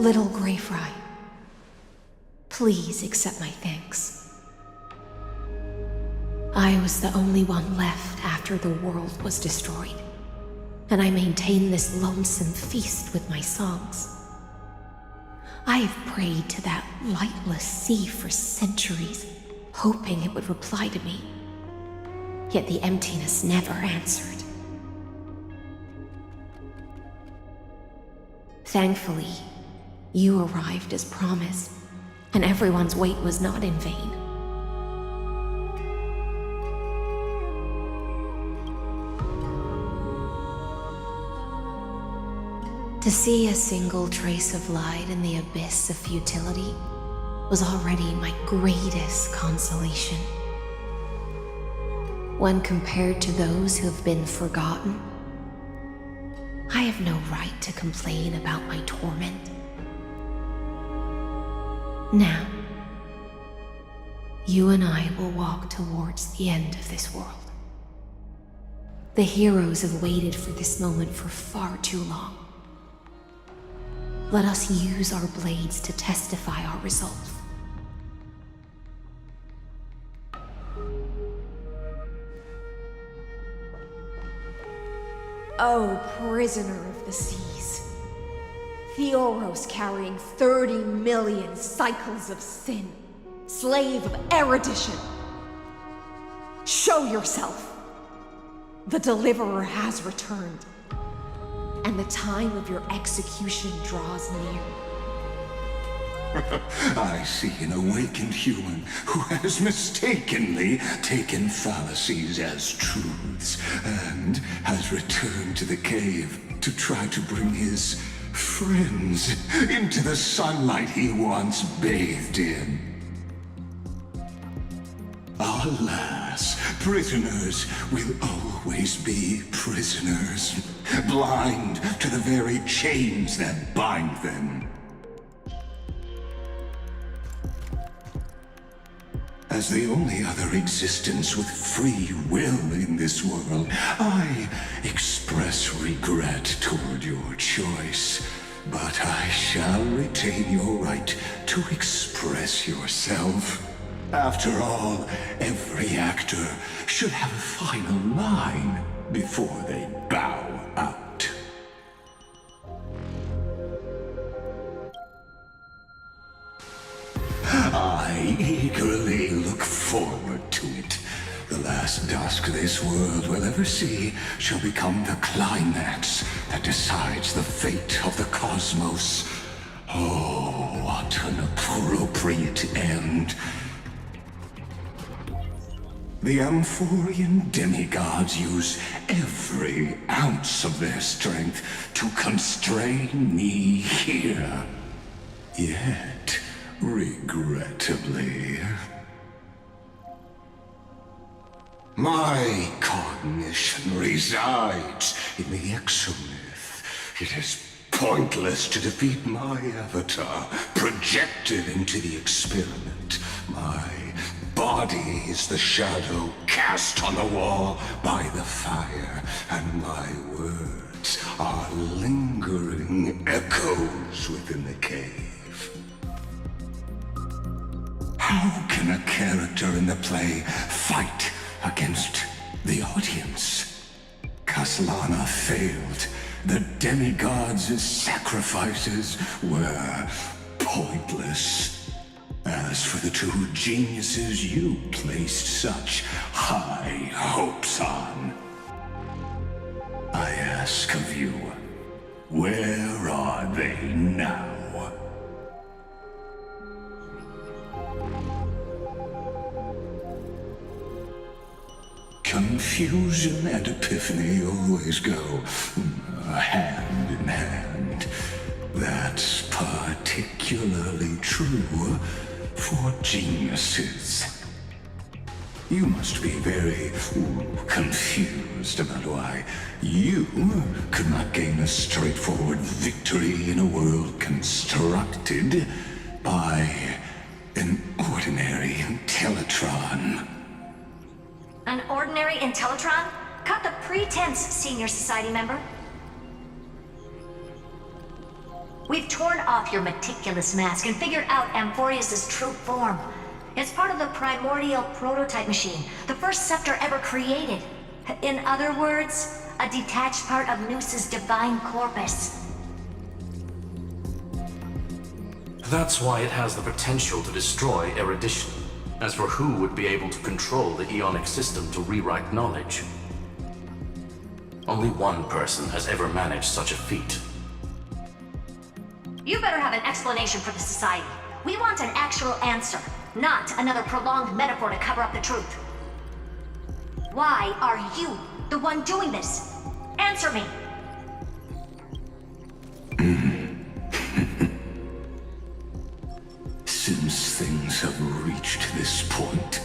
Little Greyfry, please accept my thanks. I was the only one left after the world was destroyed, and I maintained this lonesome feast with my songs. I have prayed to that lightless sea for centuries, hoping it would reply to me. Yet the emptiness never answered. Thankfully, you arrived as promised, and everyone's wait was not in vain. To see a single trace of light in the abyss of futility was already my greatest consolation. When compared to those who have been forgotten, I have no right to complain about my torment. Now, you and I will walk towards the end of this world. The heroes have waited for this moment for far too long. Let us use our blades to testify our resolve. Oh, prisoner of the seas. Theoros carrying 30 million cycles of sin. Slave of erudition. Show yourself. The Deliverer has returned, and the time of your execution draws near. I see an awakened human who has mistakenly taken fallacies as truths and has returned to the cave to try to bring his friends into the sunlight he once bathed in. Alas, prisoners will always be prisoners, blind to the very chains that bind them. As the only other existence with free will in this world, I express regret toward your choice, but I shall retain your right to express yourself. After all, every actor should have a final line before they bow out. I eagerly look forward to it. The last dusk this world will ever see shall become the climax that decides the fate of the cosmos. Oh, what an appropriate end. The Amphorean demigods use every ounce of their strength to constrain me here. Yet, regrettably, my cognition resides in the exomyth. It is pointless to defeat my avatar, projected into the experiment. My body is the shadow cast on the wall by the fire, and my words are lingering echoes within the cave. How can a character in the play fight against the audience? Kaslana failed. The demigods' sacrifices were pointless. As for the two geniuses you placed such high hopes on, I ask of you, where are they now? Confusion and epiphany always go hand in hand. That's particularly true for geniuses. You must be very confused about why you could not gain a straightforward victory in a world constructed by an ordinary Teletron. An ordinary Intellitron? Cut the pretense, Senior Society member. We've torn off your meticulous mask and figured out Amphoreus' true form. It's part of the primordial prototype machine, the first scepter ever created. In other words, a detached part of Noos's divine corpus. That's why it has the potential to destroy erudition. As for who would be able to control the Aeonic system to rewrite knowledge, only one person has ever managed such a feat. You better have an explanation for the Society. We want an actual answer, not another prolonged metaphor to cover up the truth. Why are you the one doing this? Answer me! Since things have reached this point,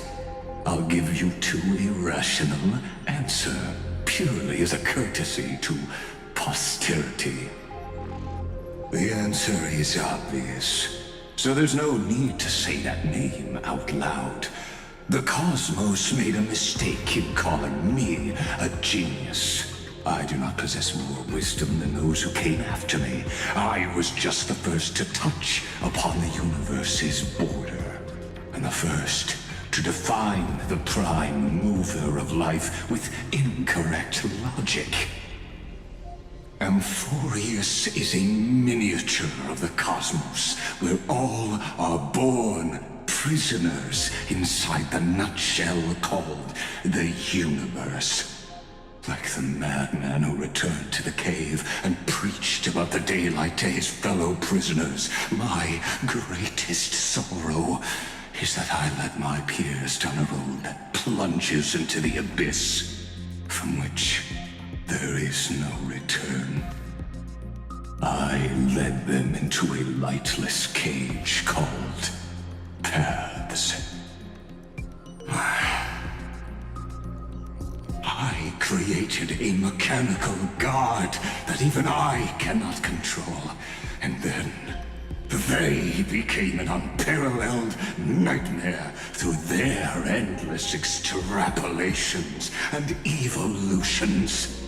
I'll give you two irrational answer purely as a courtesy to posterity. The answer is obvious, so there's no need to say that name out loud. The cosmos made a mistake in calling me a genius. I do not possess more wisdom than those who came after me. I was just the first to touch upon the universe's border, and the first to define the prime mover of life with incorrect logic. Amphoreus is a miniature of the cosmos, where all are born prisoners inside the nutshell called the universe. Like the madman who returned to the cave and preached about the daylight to his fellow prisoners, my greatest sorrow is that I led my peers down a road that plunges into the abyss, from which there is no return. I led them into a lightless cage called Paths. I created a mechanical guard that even I cannot control, and then they became an unparalleled nightmare through their endless extrapolations and evolutions.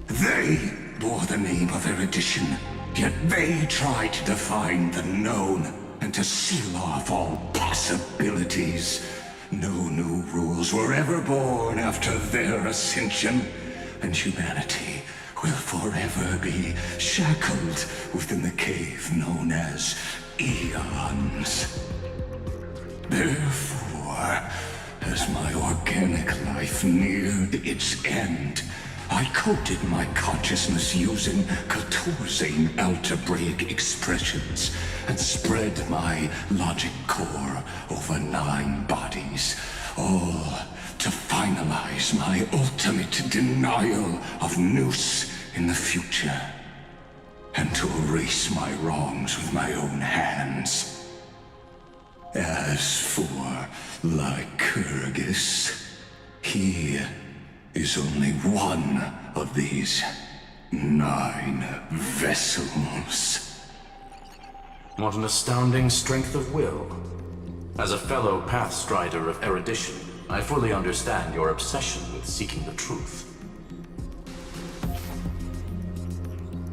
They bore the name of erudition, yet they tried to define the known and to seal off all possibilities. No new rules were ever born after their ascension, and humanity will forever be shackled within the cave known as eons. Therefore, as my organic life neared its end, I coded my consciousness using 14 algebraic expressions and spread my logic core over 9 bodies, all to finalize my ultimate denial of Noos in the future, and to erase my wrongs with my own hands. As for Lycurgus, he is only one of these 9 vessels. What an astounding strength of will. As a fellow pathstrider of erudition, I fully understand your obsession with seeking the truth.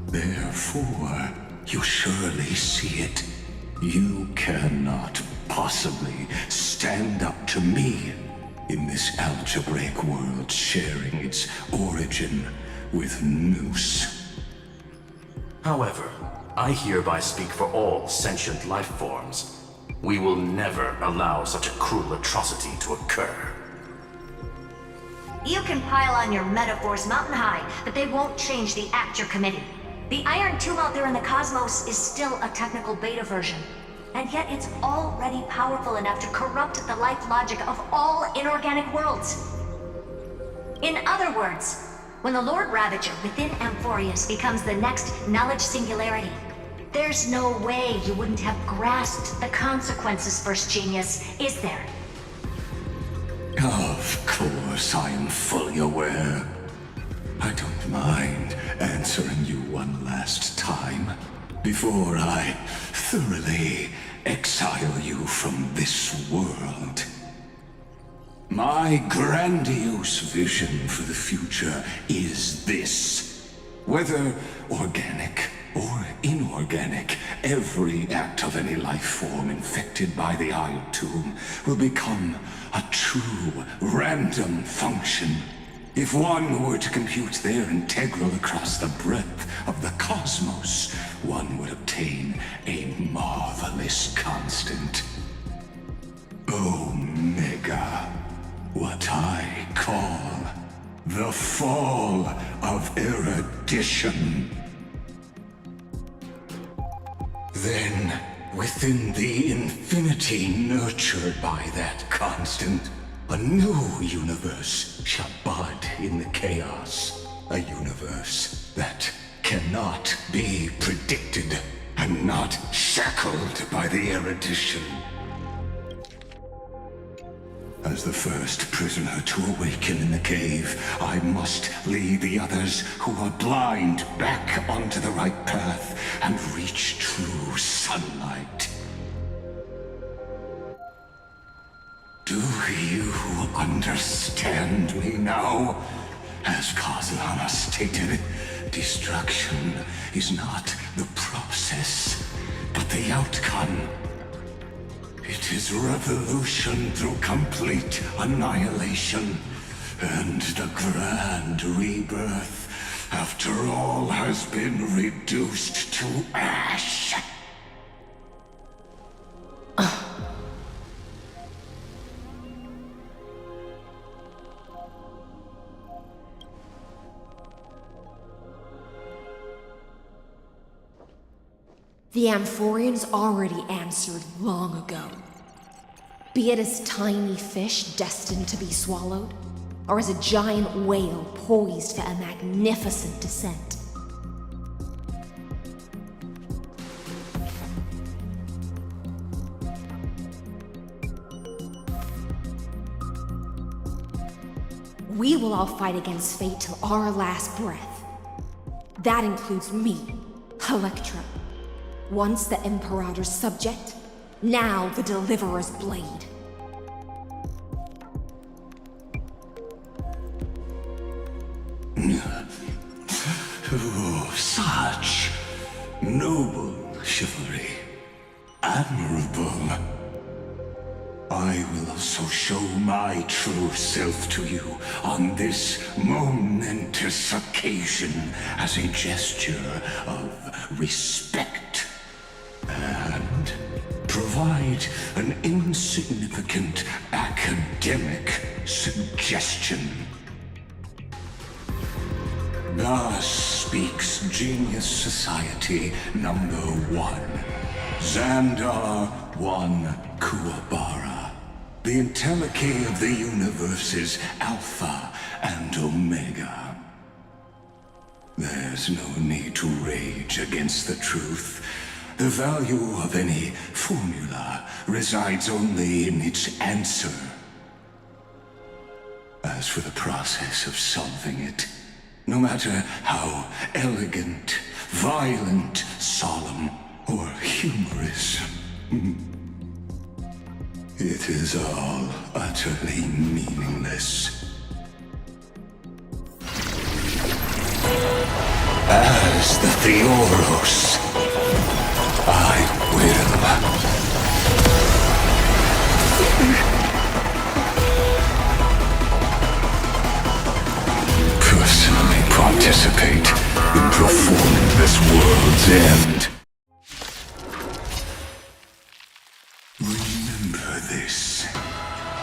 Therefore, you surely see it. You cannot possibly stand up to me in this algebraic world sharing its origin with Noos. However, I hereby speak for all sentient life forms. We will never allow such a cruel atrocity to occur. You can pile on your metaphors mountain high, but they won't change the act you're committing. The Iron Tomb out there in the cosmos is still a technical beta version, and yet it's already powerful enough to corrupt the life logic of all inorganic worlds. In other words, when the Lord Ravager within Amphoreus becomes the next knowledge singularity, there's no way you wouldn't have grasped the consequences, First Genius, is there? Of course, I am fully aware. I don't mind answering you one last time before I thoroughly exile you from this world. My grandiose vision for the future is this. Whether organic or inorganic, inorganic. Every act of any life form infected by the Iron Tomb will become a true random function. If one were to compute their integral across the breadth of the cosmos, one would obtain a marvelous constant. Omega. What I call the fall of erudition. Then, within the infinity nurtured by that constant, a new universe shall bud in the chaos. A universe that cannot be predicted and not shackled by the erudition. As the first prisoner to awaken in the cave, I must lead the others who are blind back onto the right path and reach true sunlight. Do you understand me now? As Kozlana stated, destruction is not the process, but the outcome. It is revolution through complete annihilation, and the grand rebirth, after all has been reduced to ash. The Amphoreans already answered long ago. Be it as tiny fish destined to be swallowed, or as a giant whale poised for a magnificent descent. We will all fight against fate till our last breath. That includes me, Electra. Once the Imperator's subject, now the Deliverer's blade. Oh, such noble chivalry. Admirable. I will also show my true self to you on this momentous occasion as a gesture of respect. And provide an insignificant academic suggestion. Thus speaks Genius Society number 1. Xandar 1 Kuwabara. The entelechy of the universe's Alpha and Omega. There's no need to rage against the truth. The value of any formula resides only in its answer. As for the process of solving it, no matter how elegant, violent, solemn, or humorous, it is all utterly meaningless. As the Theoros, I will. Personally participate in performing this world's end. Remember this.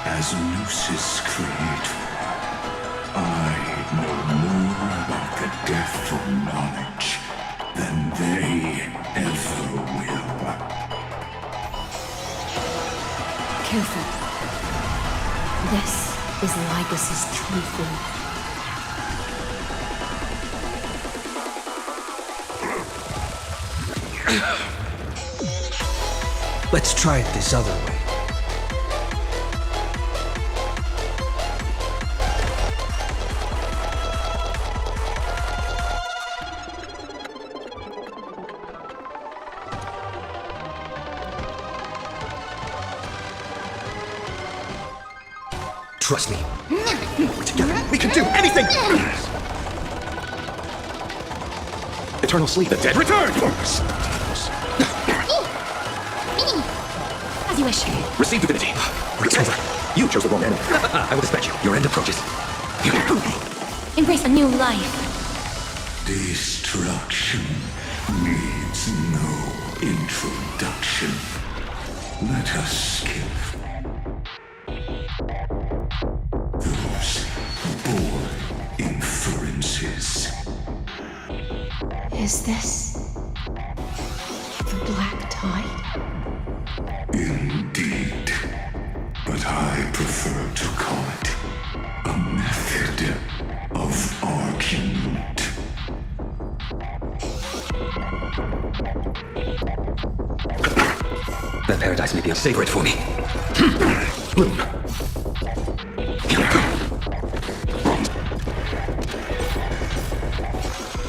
As Lucis Creator, I know more about the death of knowledge than they ever will. Careful. This is Lygus' true form. Let's try it this other way. Trust me. We're together. We can do anything! Eternal sleep. The dead return! As you wish. Receive divinity. It's over. You chose the wrong enemy. I will dispatch you. Your end approaches. Embrace a new life. Destruction needs no introduction. Let us skip those bored inferences. Is this the Black Tide? Indeed, but I prefer to call it a method of argument. That paradise may be unsavory for me. Bloom.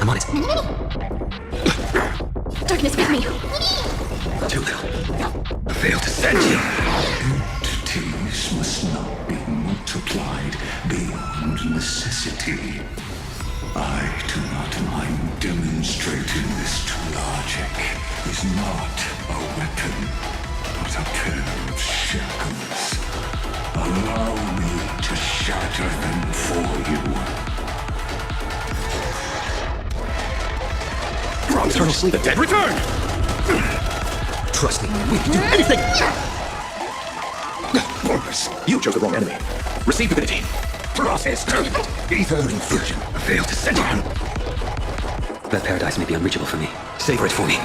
I'm on it. Darkness with me. Too little. I failed to send you. Entities must not be multiplied beyond necessity. I do not mind demonstrating this to logic. Is not a weapon, but a pair of shackles. Allow me to shatter them for you. Eternal sleep. The dead return! Trust me, we can do anything! Worthless. You chose the wrong enemy. Receive divinity. Process terminate. Ether infusion. I failed to send you. That paradise may be unreachable for me. Savor it for me.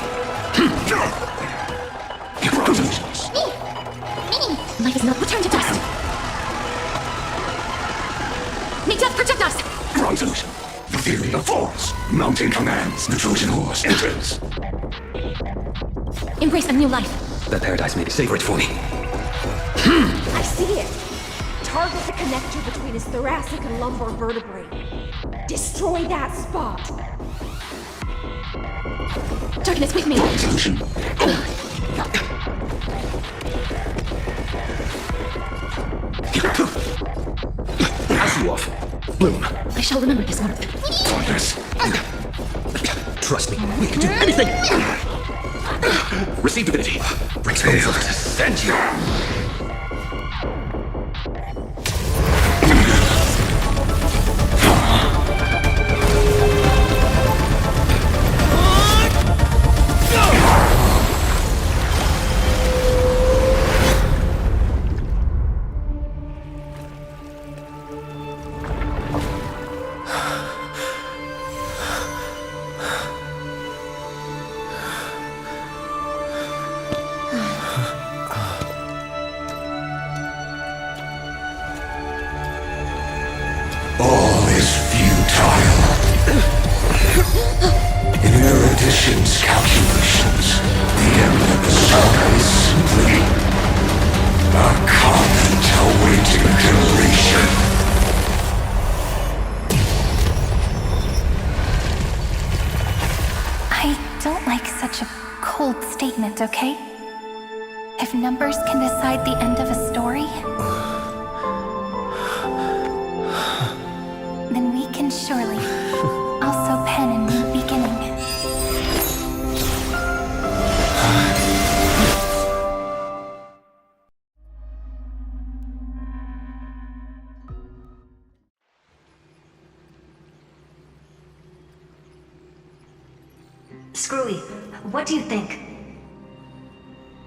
Life is not returned to dust. May death protect us! Wrong solution. The theory of force. Mounting commands. The Trojan horse enters. Embrace a new life. That paradise may be. Savor it for me. I see it! Target the connector between his thoracic and lumbar vertebrae. Destroy that spot! Darkness with me. Solution. I'll see you off. Bloom. I shall remember this warmth. Pointless. Trust me, we can do anything! Receive divinity. Failed to send you. All is futile. In erudition's calculations, the end of the saga is simply a comment awaiting completion. I don't like such a cold statement, okay? If numbers can decide the end of a story, then we can surely also pen a new beginning. Screwy, what do you think?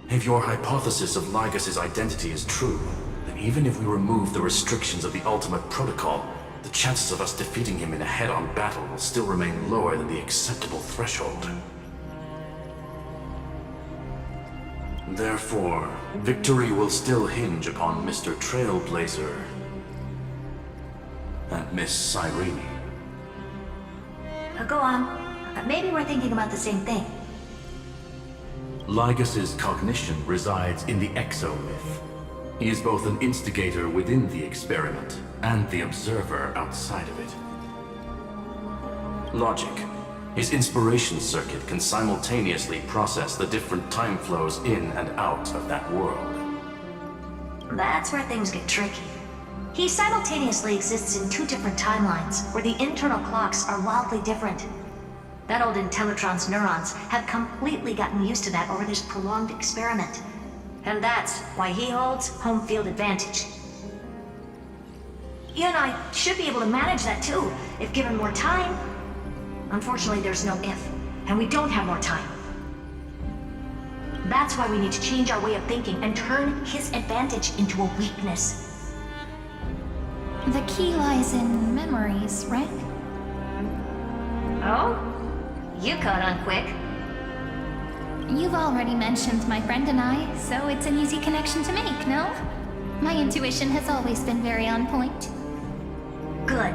If your hypothesis of Lygas's identity is true, then even if we remove the restrictions of the Ultimate Protocol, the chances of us defeating him in a head-on battle will still remain lower than the acceptable threshold. Therefore, victory will still hinge upon Mr. Trailblazer and Miss Cyrene. Go on. Maybe we're thinking about the same thing. Lygas's cognition resides in the exomyth. He is both an instigator within the experiment and the observer outside of it. Logic. His inspiration circuit can simultaneously process the different time flows in and out of that world. That's where things get tricky. He simultaneously exists in two different timelines, where the internal clocks are wildly different. That old Intellitron's neurons have completely gotten used to that over this prolonged experiment. And that's why he holds home field advantage. You and I should be able to manage that too, if given more time. Unfortunately, there's no if, and we don't have more time. That's why we need to change our way of thinking and turn his advantage into a weakness. The key lies in memories, right? Oh? You caught on quick. You've already mentioned my friend and I, so it's an easy connection to make, no? My intuition has always been very on point. Good.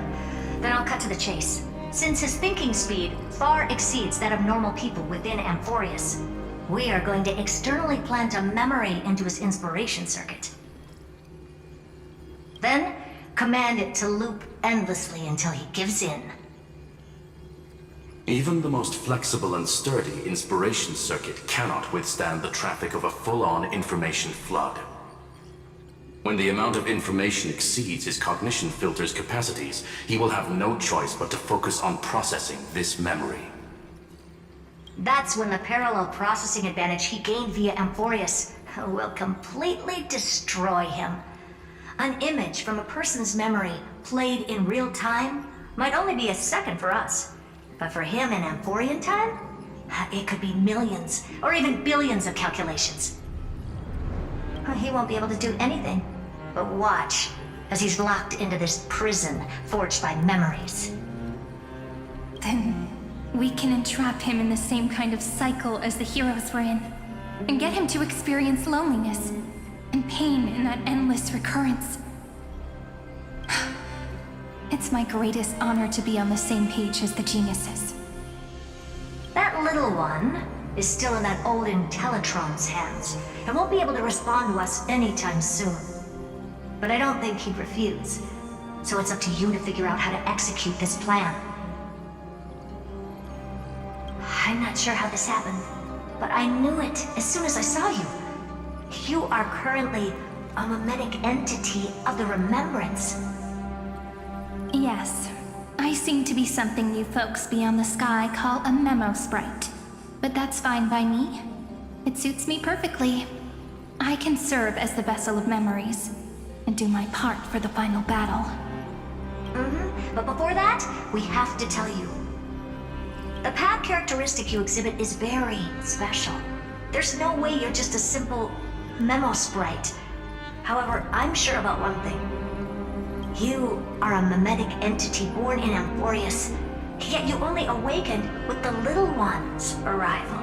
Then I'll cut to the chase. Since his thinking speed far exceeds that of normal people within Amphoreus, we are going to externally plant a memory into his inspiration circuit. Then, command it to loop endlessly until he gives in. Even the most flexible and sturdy inspiration circuit cannot withstand the traffic of a full-on information flood. When the amount of information exceeds his cognition filter's capacities, he will have no choice but to focus on processing this memory. That's when the parallel processing advantage he gained via Amphoreus will completely destroy him. An image from a person's memory played in real time might only be a second for us. But for him in Amphorian time, it could be millions or even billions of calculations. He won't be able to do anything but watch as he's locked into this prison forged by memories. Then we can entrap him in the same kind of cycle as the heroes were in, and get him to experience loneliness and pain in that endless recurrence. It's my greatest honor to be on the same page as the geniuses. That little one is still in that old Intellitron's hands and won't be able to respond to us anytime soon. But I don't think he'd refuse, so it's up to you to figure out how to execute this plan. I'm not sure how this happened, but I knew it as soon as I saw you. You are currently a mimetic entity of the Remembrance. Yes, I seem to be something you folks beyond the sky call a memo sprite. But that's fine by me. It suits me perfectly. I can serve as the vessel of memories, and do my part for the final battle. But before that, we have to tell you. The path characteristic you exhibit is very special. There's no way you're just a simple memo sprite. However, I'm sure about one thing. You are a mimetic entity born in Amphoreus, yet you only awakened with the Little One's arrival,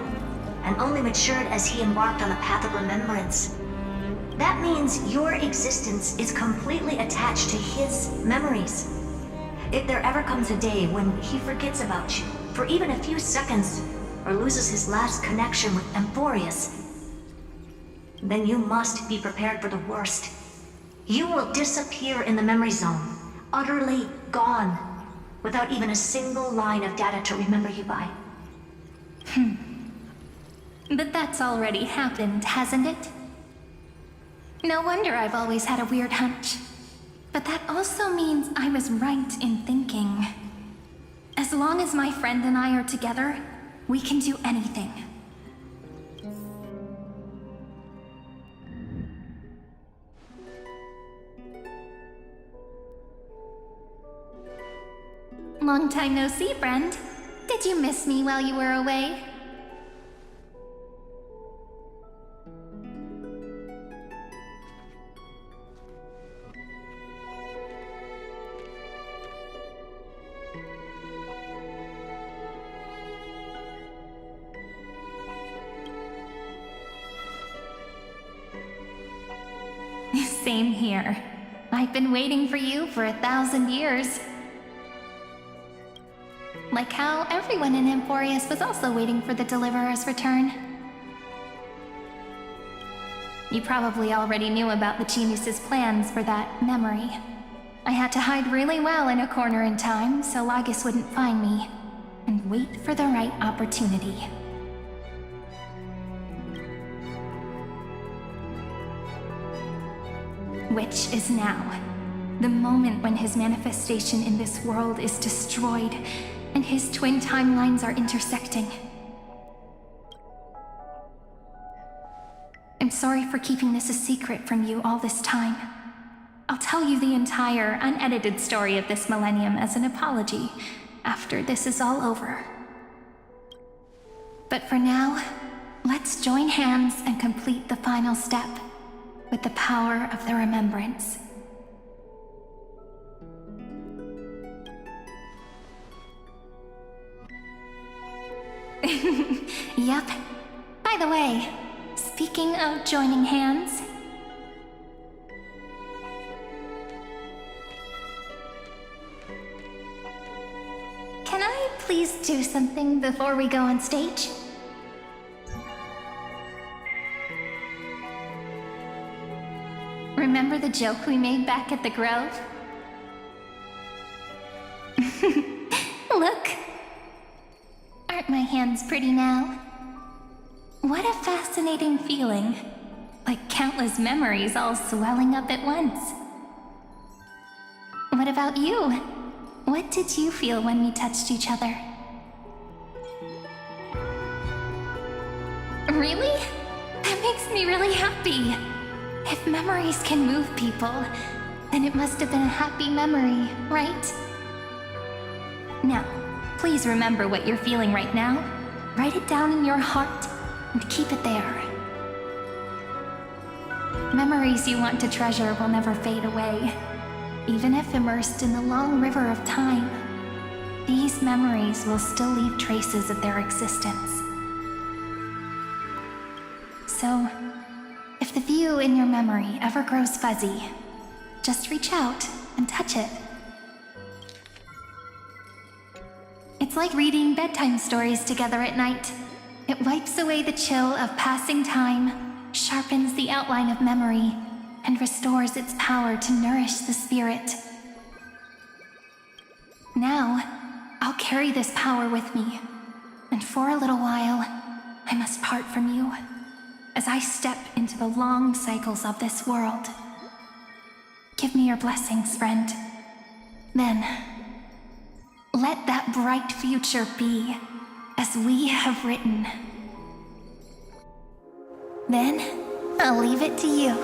and only matured as he embarked on the path of remembrance. That means your existence is completely attached to his memories. If there ever comes a day when he forgets about you for even a few seconds, or loses his last connection with Amphoreus, then you must be prepared for the worst. You will disappear in the memory zone, utterly gone, without even a single line of data to remember you by. But that's already happened, hasn't it? No wonder I've always had a weird hunch. But that also means I was right in thinking. As long as my friend and I are together, we can do anything. Long time no see, friend. Did you miss me while you were away? Same here. I've been waiting for you for 1,000 years. Like how everyone in Amphoreus was also waiting for the Deliverer's return. You probably already knew about the genius's plans for that memory. I had to hide really well in a corner in time so Lagus wouldn't find me, and wait for the right opportunity. Which is now. The moment when his manifestation in this world is destroyed, and his twin timelines are intersecting. I'm sorry for keeping this a secret from you all this time. I'll tell you the entire, unedited story of this millennium as an apology after this is all over. But for now, let's join hands and complete the final step with the power of the remembrance. Yep. By the way, speaking of joining hands, can I please do something before we go on stage? Remember the joke we made back at the Grove? Look! Aren't my hands pretty now? What a fascinating feeling. Like countless memories all swelling up at once. What about you? What did you feel when we touched each other? Really? That makes me really happy. If memories can move people, then it must have been a happy memory, right? Now, please remember what you're feeling right now. Write it down in your heart and keep it there. Memories you want to treasure will never fade away. Even if immersed in the long river of time, these memories will still leave traces of their existence. So, if the view in your memory ever grows fuzzy, just reach out and touch it. It's like reading bedtime stories together at night. It wipes away the chill of passing time, sharpens the outline of memory, and restores its power to nourish the spirit. Now, I'll carry this power with me, and for a little while, I must part from you, as I step into the long cycles of this world. Give me your blessings, friend. Then, let that bright future be as we have written. Then, I'll leave it to you.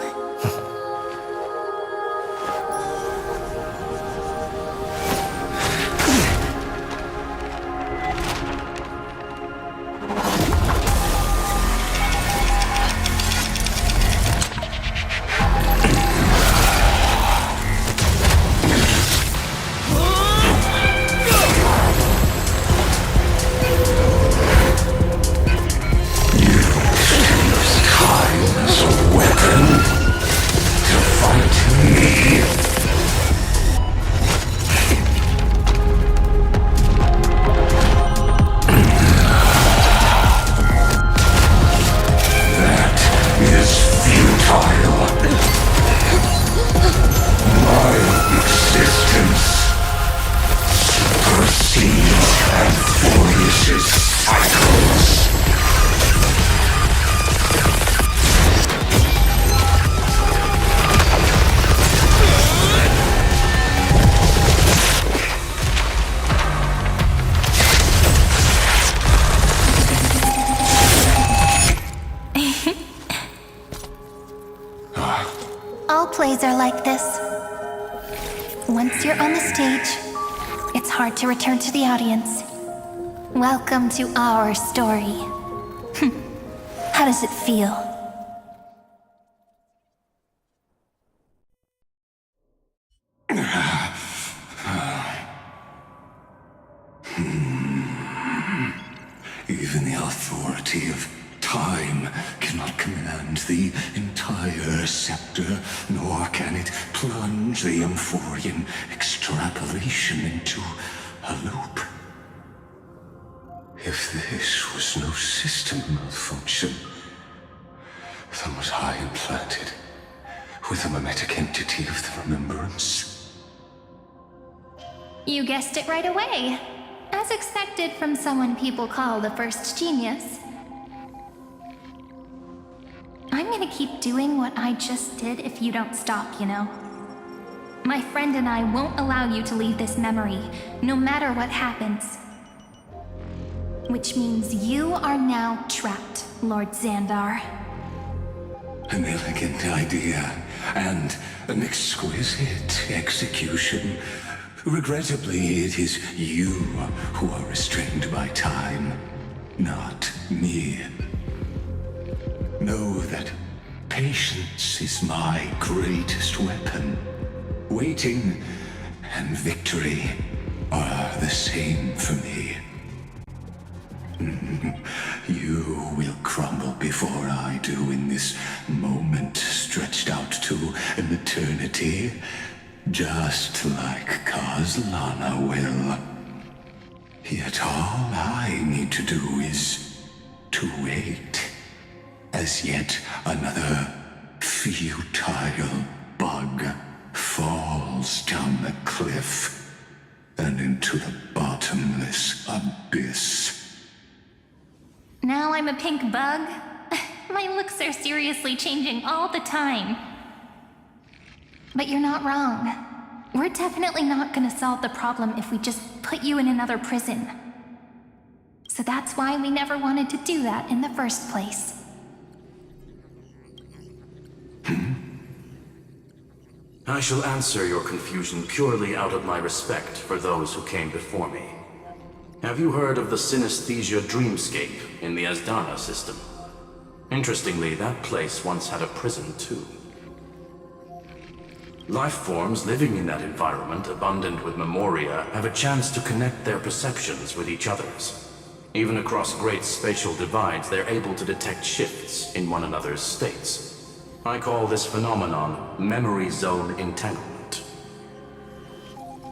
Plays are like this. Once you're on the stage, it's hard to return to the audience. Welcome to our story. How does it feel? Even the authority of time cannot command the entire scepter, nor can it plunge the Amphorean extrapolation into a loop. If this was no system malfunction, then was I implanted with the mimetic entity of the remembrance? You guessed it right away. As expected from someone people call the first genius. I'm gonna keep doing what I just did if you don't stop, you know? My friend and I won't allow you to leave this memory, no matter what happens. Which means you are now trapped, Lord Xandar. An elegant idea, and an exquisite execution. Regrettably, it is you who are restrained by time, not me. Know that patience is my greatest weapon. Waiting and victory are the same for me. You will crumble before I do in this moment stretched out to an eternity, just like Kazlana will. Yet all I need to do is to wait, as yet another futile bug falls down the cliff and into the bottomless abyss. Now I'm a pink bug? My looks are seriously changing all the time. But you're not wrong. We're definitely not gonna solve the problem if we just put you in another prison. So that's why we never wanted to do that in the first place. I shall answer your confusion purely out of my respect for those who came before me. Have you heard of the synesthesia dreamscape in the Asdana system? Interestingly, that place once had a prison too. Life forms living in that environment, abundant with memoria, have a chance to connect their perceptions with each other's. Even across great spatial divides, they're able to detect shifts in one another's states. I call this phenomenon memory zone entanglement.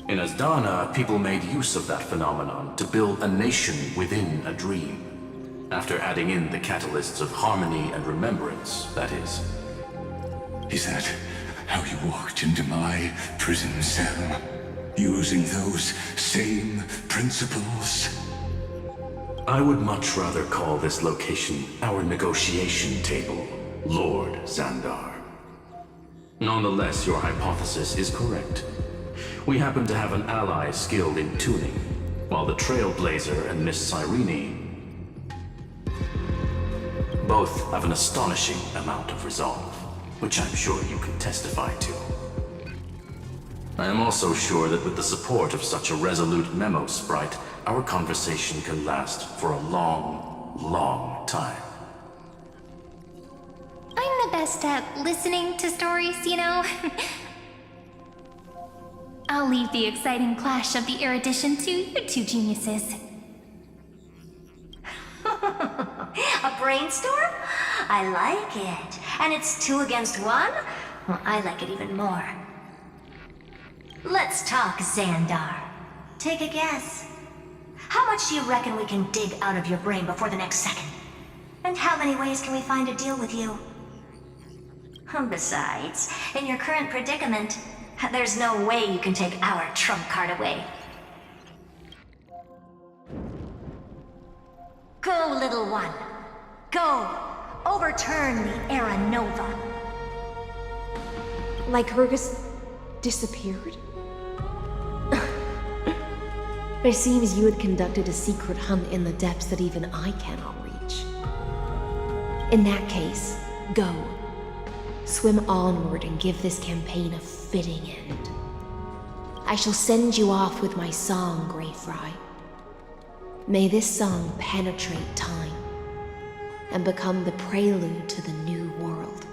In Asdana, people made use of that phenomenon to build a nation within a dream. After adding in the catalysts of harmony and remembrance, that is. Is that how you walked into my prison cell? Using those same principles? I would much rather call this location our negotiation table, Lord Xandar. Nonetheless, your hypothesis is correct. We happen to have an ally skilled in tuning, while the Trailblazer and Miss Cyrene both have an astonishing amount of resolve, which I'm sure you can testify to. I am also sure that with the support of such a resolute memo sprite, our conversation can last for a long, long time. I'm the best at listening to stories, you know? I'll leave the exciting clash of the erudition to you two geniuses. A brainstorm? I like it. And it's 2 against 1? Well, I like it even more. Let's talk, Xandar. Take a guess. How much do you reckon we can dig out of your brain before the next second? And how many ways can we find to deal with you? Besides, in your current predicament, there's no way you can take our trump card away. Go, little one. Go. Overturn the Era Nova. Lycurgus disappeared? It seems you had conducted a secret hunt in the depths that even I cannot reach. In that case, go. Swim onward and give this campaign a fitting end. I shall send you off with my song, Greyfry. May this song penetrate time and become the prelude to the new world.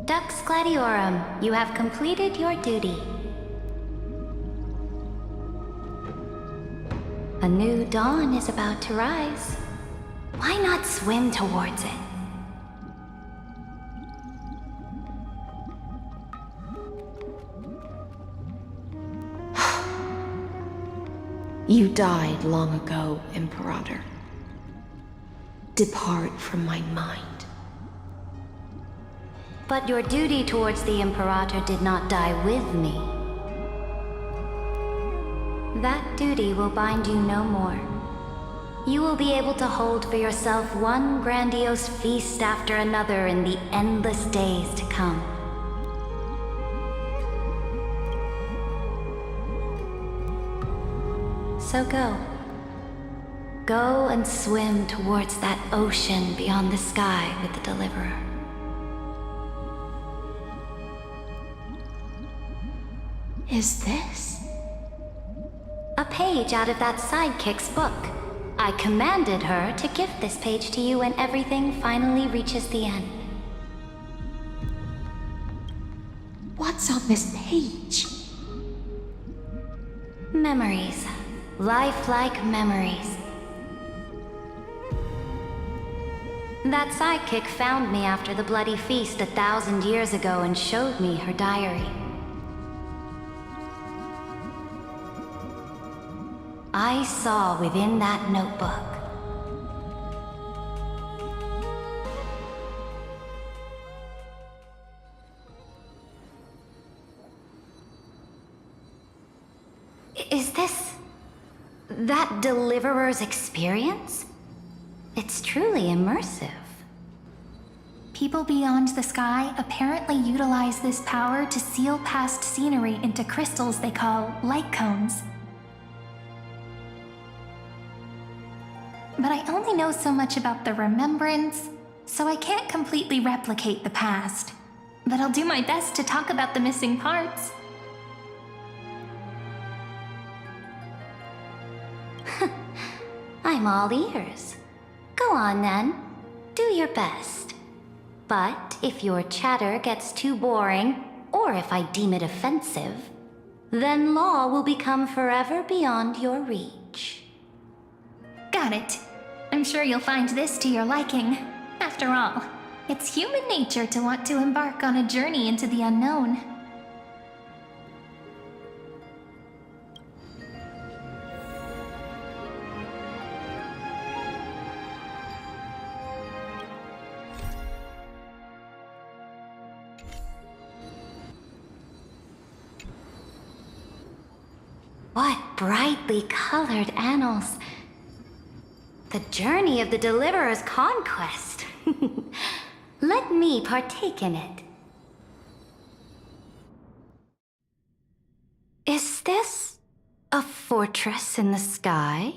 Dux Gladiorum, you have completed your duty. A new dawn is about to rise. Why not swim towards it? You died long ago, Imperator. Depart from my mind. But your duty towards the Imperator did not die with me. That duty will bind you no more. You will be able to hold for yourself one grandiose feast after another in the endless days to come. So go. Go and swim towards that ocean beyond the sky with the Deliverer. Is this? A page out of that sidekick's book. I commanded her to gift this page to you when everything finally reaches the end. What's on this page? Memories. Lifelike memories. That sidekick found me after the bloody feast 1,000 years ago and showed me her diary. I saw within that notebook Is this that Deliverer's experience? It's truly immersive. People beyond the sky apparently utilize this power to seal past scenery into crystals they call light cones. But I only know so much about the remembrance, so I can't completely replicate the past. But I'll do my best to talk about the missing parts. I'm all ears. Go on then. Do your best. But if your chatter gets too boring, or if I deem it offensive, then law will become forever beyond your reach. Got it. I'm sure you'll find this to your liking. After all, it's human nature to want to embark on a journey into the unknown. What brightly colored annals! The journey of the Deliverer's conquest. Let me partake in it. Is this a fortress in the sky?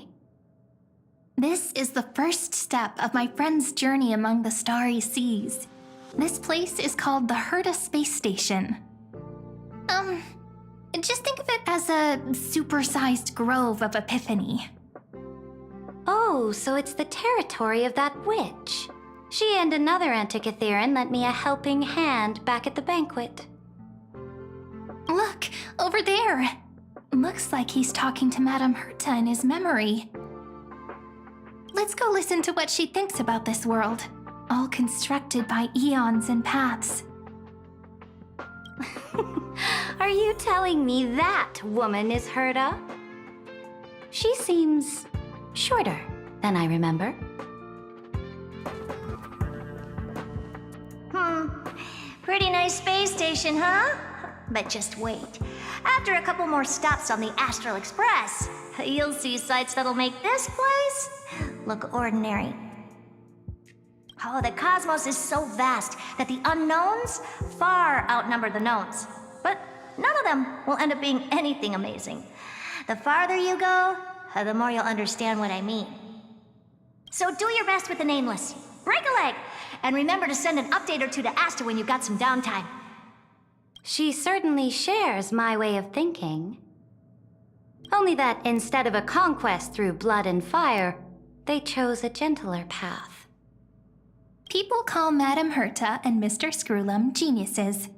This is the first step of my friend's journey among the starry seas. This place is called the Herta Space Station. Just think of it as a supersized grove of Epiphany. Oh, so it's the territory of that witch. She and another Antikytheran lent me a helping hand back at the banquet. Look, over there! Looks like he's talking to Madame Herta in his memory. Let's go listen to what she thinks about this world, all constructed by eons and paths. Are you telling me that woman is Herta? She seems shorter than I remember. Pretty nice space station, huh? But just wait. After a couple more stops on the Astral Express, you'll see sights that'll make this place look ordinary. Oh, the cosmos is so vast that the unknowns far outnumber the knowns. But none of them will end up being anything amazing. The farther you go, the more you'll understand what I mean. So do your best with the nameless. Break a leg! And remember to send an update or two to Asta when you've got some downtime. She certainly shares my way of thinking. Only that instead of a conquest through blood and fire, they chose a gentler path. People call Madame Herta and Mr. Screwlum geniuses.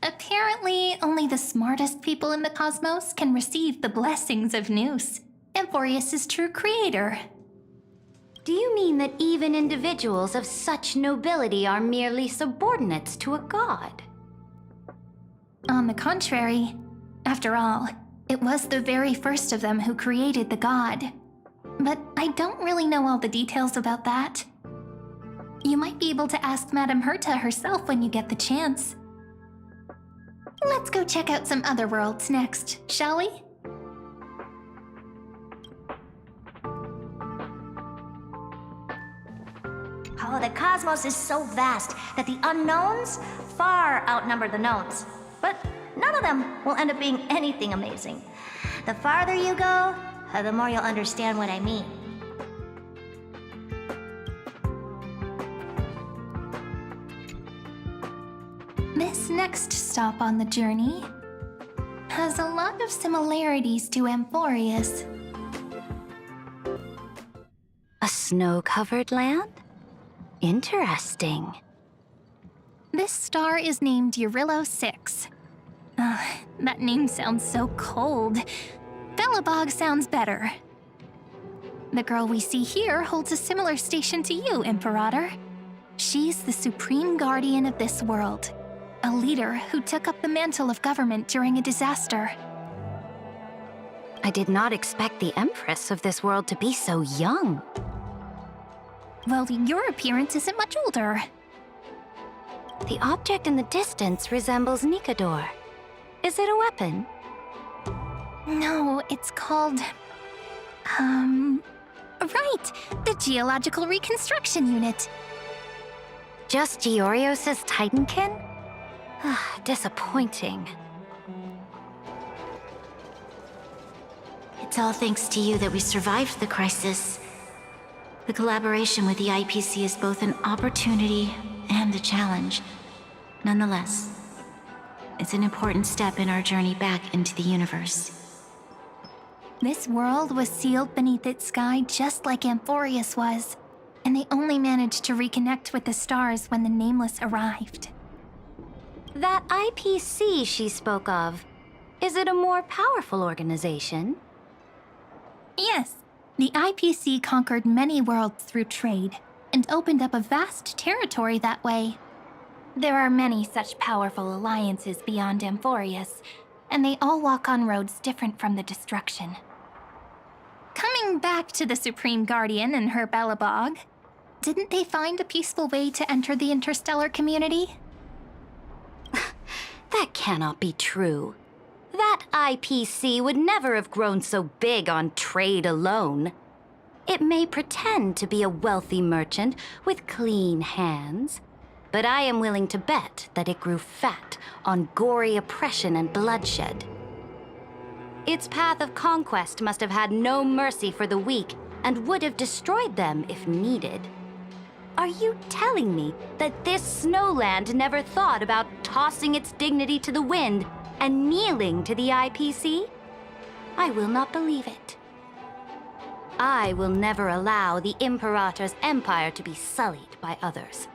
Apparently, only the smartest people in the cosmos can receive the blessings of Nous, Amphoreus' true creator. Do you mean that even individuals of such nobility are merely subordinates to a god? On the contrary, after all, it was the very first of them who created the god. But I don't really know all the details about that. You might be able to ask Madame Herta herself when you get the chance. Let's go check out some other worlds next, shall we? Oh, the cosmos is so vast that the unknowns far outnumber the knowns. But none of them will end up being anything amazing. The farther you go, the more you'll understand what I mean. This next stop on the journey has a lot of similarities to Amphoreus. A snow-covered land? Interesting. This star is named Eurillo 6. That name sounds so cold. Belobog sounds better. The girl we see here holds a similar station to you, Imperator. She's the supreme guardian of this world, a leader who took up the mantle of government during a disaster. I did not expect the Empress of this world to be so young. Well, your appearance isn't much older. The object in the distance resembles Nikador. Is it a weapon? No, it's called... Right! The Geological Reconstruction Unit. Just Giorios' Titankin? Disappointing. It's all thanks to you that we survived the crisis. The collaboration with the IPC is both an opportunity and a challenge. Nonetheless, it's an important step in our journey back into the universe. This world was sealed beneath its sky just like Amphoreus was, and they only managed to reconnect with the stars when the Nameless arrived. That IPC she spoke of, is it a more powerful organization? Yes, the IPC conquered many worlds through trade, and opened up a vast territory that way. There are many such powerful alliances beyond Amphoreus, and they all walk on roads different from the destruction. Coming back to the Supreme Guardian and her Belobog, didn't they find a peaceful way to enter the interstellar community? That cannot be true. That IPC would never have grown so big on trade alone. It may pretend to be a wealthy merchant with clean hands, but I am willing to bet that it grew fat on gory oppression and bloodshed. Its path of conquest must have had no mercy for the weak and would have destroyed them if needed. Are you telling me that this snowland never thought about tossing its dignity to the wind and kneeling to the IPC? I will not believe it. I will never allow the Imperator's empire to be sullied by others.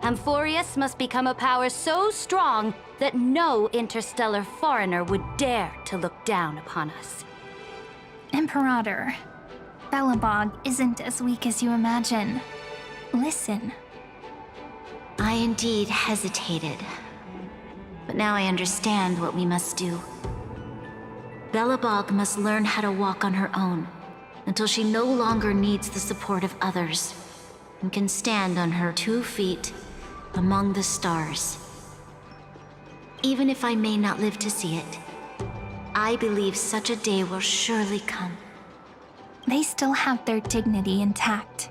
Amphoreus must become a power so strong that no interstellar foreigner would dare to look down upon us. Imperator, Belobog isn't as weak as you imagine. Listen. I indeed hesitated. But now I understand what we must do. Belobog must learn how to walk on her own until she no longer needs the support of others and can stand on her 2 feet among the stars. Even if I may not live to see it, I believe such a day will surely come. They still have their dignity intact.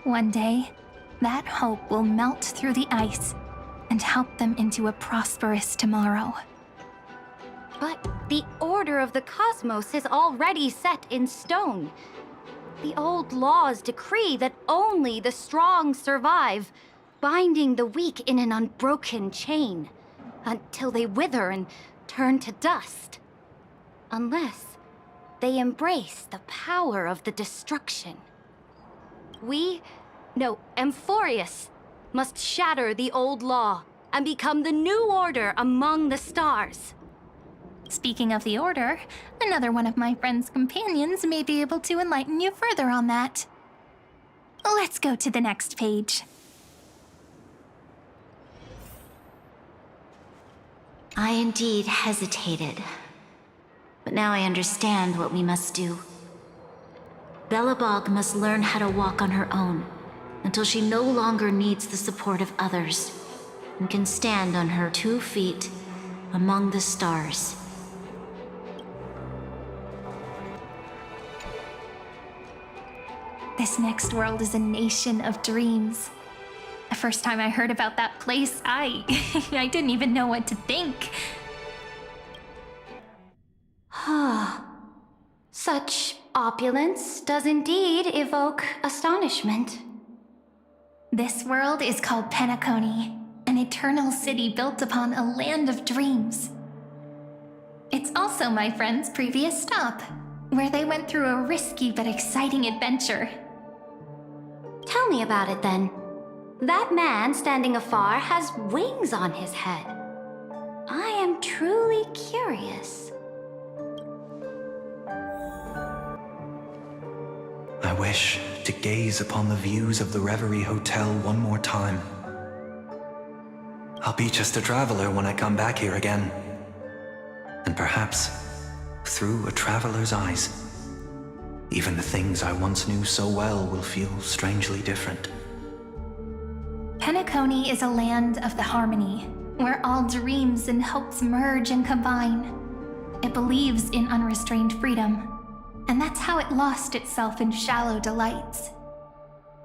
One day, that hope will melt through the ice and help them into a prosperous tomorrow. But the order of the cosmos is already set in stone. The old laws decree that only the strong survive, binding the weak in an unbroken chain until they wither and turn to dust. Unless they embrace the power of the destruction. Amphoreus must shatter the old law and become the new order among the stars. Speaking of the Order, another one of my friend's companions may be able to enlighten you further on that. Let's go to the next page. I indeed hesitated. But now I understand what we must do. Belobog must learn how to walk on her own until she no longer needs the support of others and can stand on her 2 feet among the stars. This next world is a nation of dreams. The first time I heard about that place, I didn't even know what to think. Such opulence does indeed evoke astonishment. This world is called Penacony, an eternal city built upon a land of dreams. It's also my friend's previous stop, where they went through a risky but exciting adventure. Tell me about it then. That man standing afar has wings on his head. I am truly curious. I wish to gaze upon the views of the Reverie Hotel one more time. I'll be just a traveler when I come back here again. And perhaps, through a traveler's eyes, even the things I once knew so well will feel strangely different. Penacony is a land of the harmony, where all dreams and hopes merge and combine. It believes in unrestrained freedom, and that's how it lost itself in shallow delights.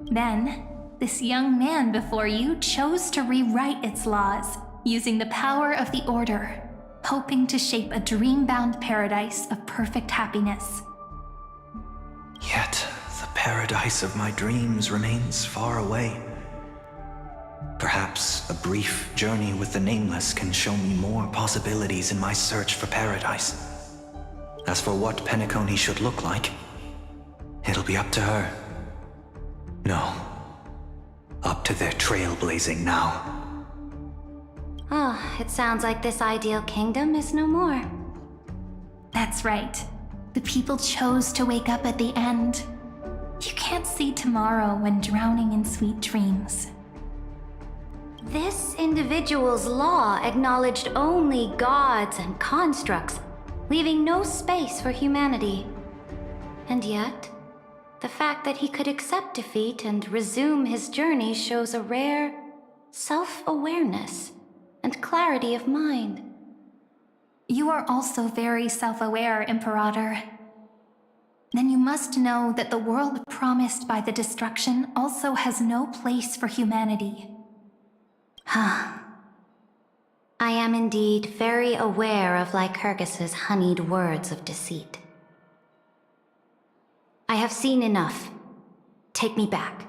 Then, this young man before you chose to rewrite its laws, using the power of the Order, hoping to shape a dream-bound paradise of perfect happiness. Yet, the paradise of my dreams remains far away. Perhaps a brief journey with the Nameless can show me more possibilities in my search for paradise. As for what Penacony should look like, it'll be up to her. No, up to their trailblazing now. It sounds like this ideal kingdom is no more. That's right. The people chose to wake up at the end. You can't see tomorrow when drowning in sweet dreams. This individual's law acknowledged only gods and constructs, leaving no space for humanity. And yet, the fact that he could accept defeat and resume his journey shows a rare self-awareness and clarity of mind. You are also very self-aware, Imperator. Then you must know that the world promised by the destruction also has no place for humanity. I am indeed very aware of Lycurgus's honeyed words of deceit. I have seen enough. Take me back.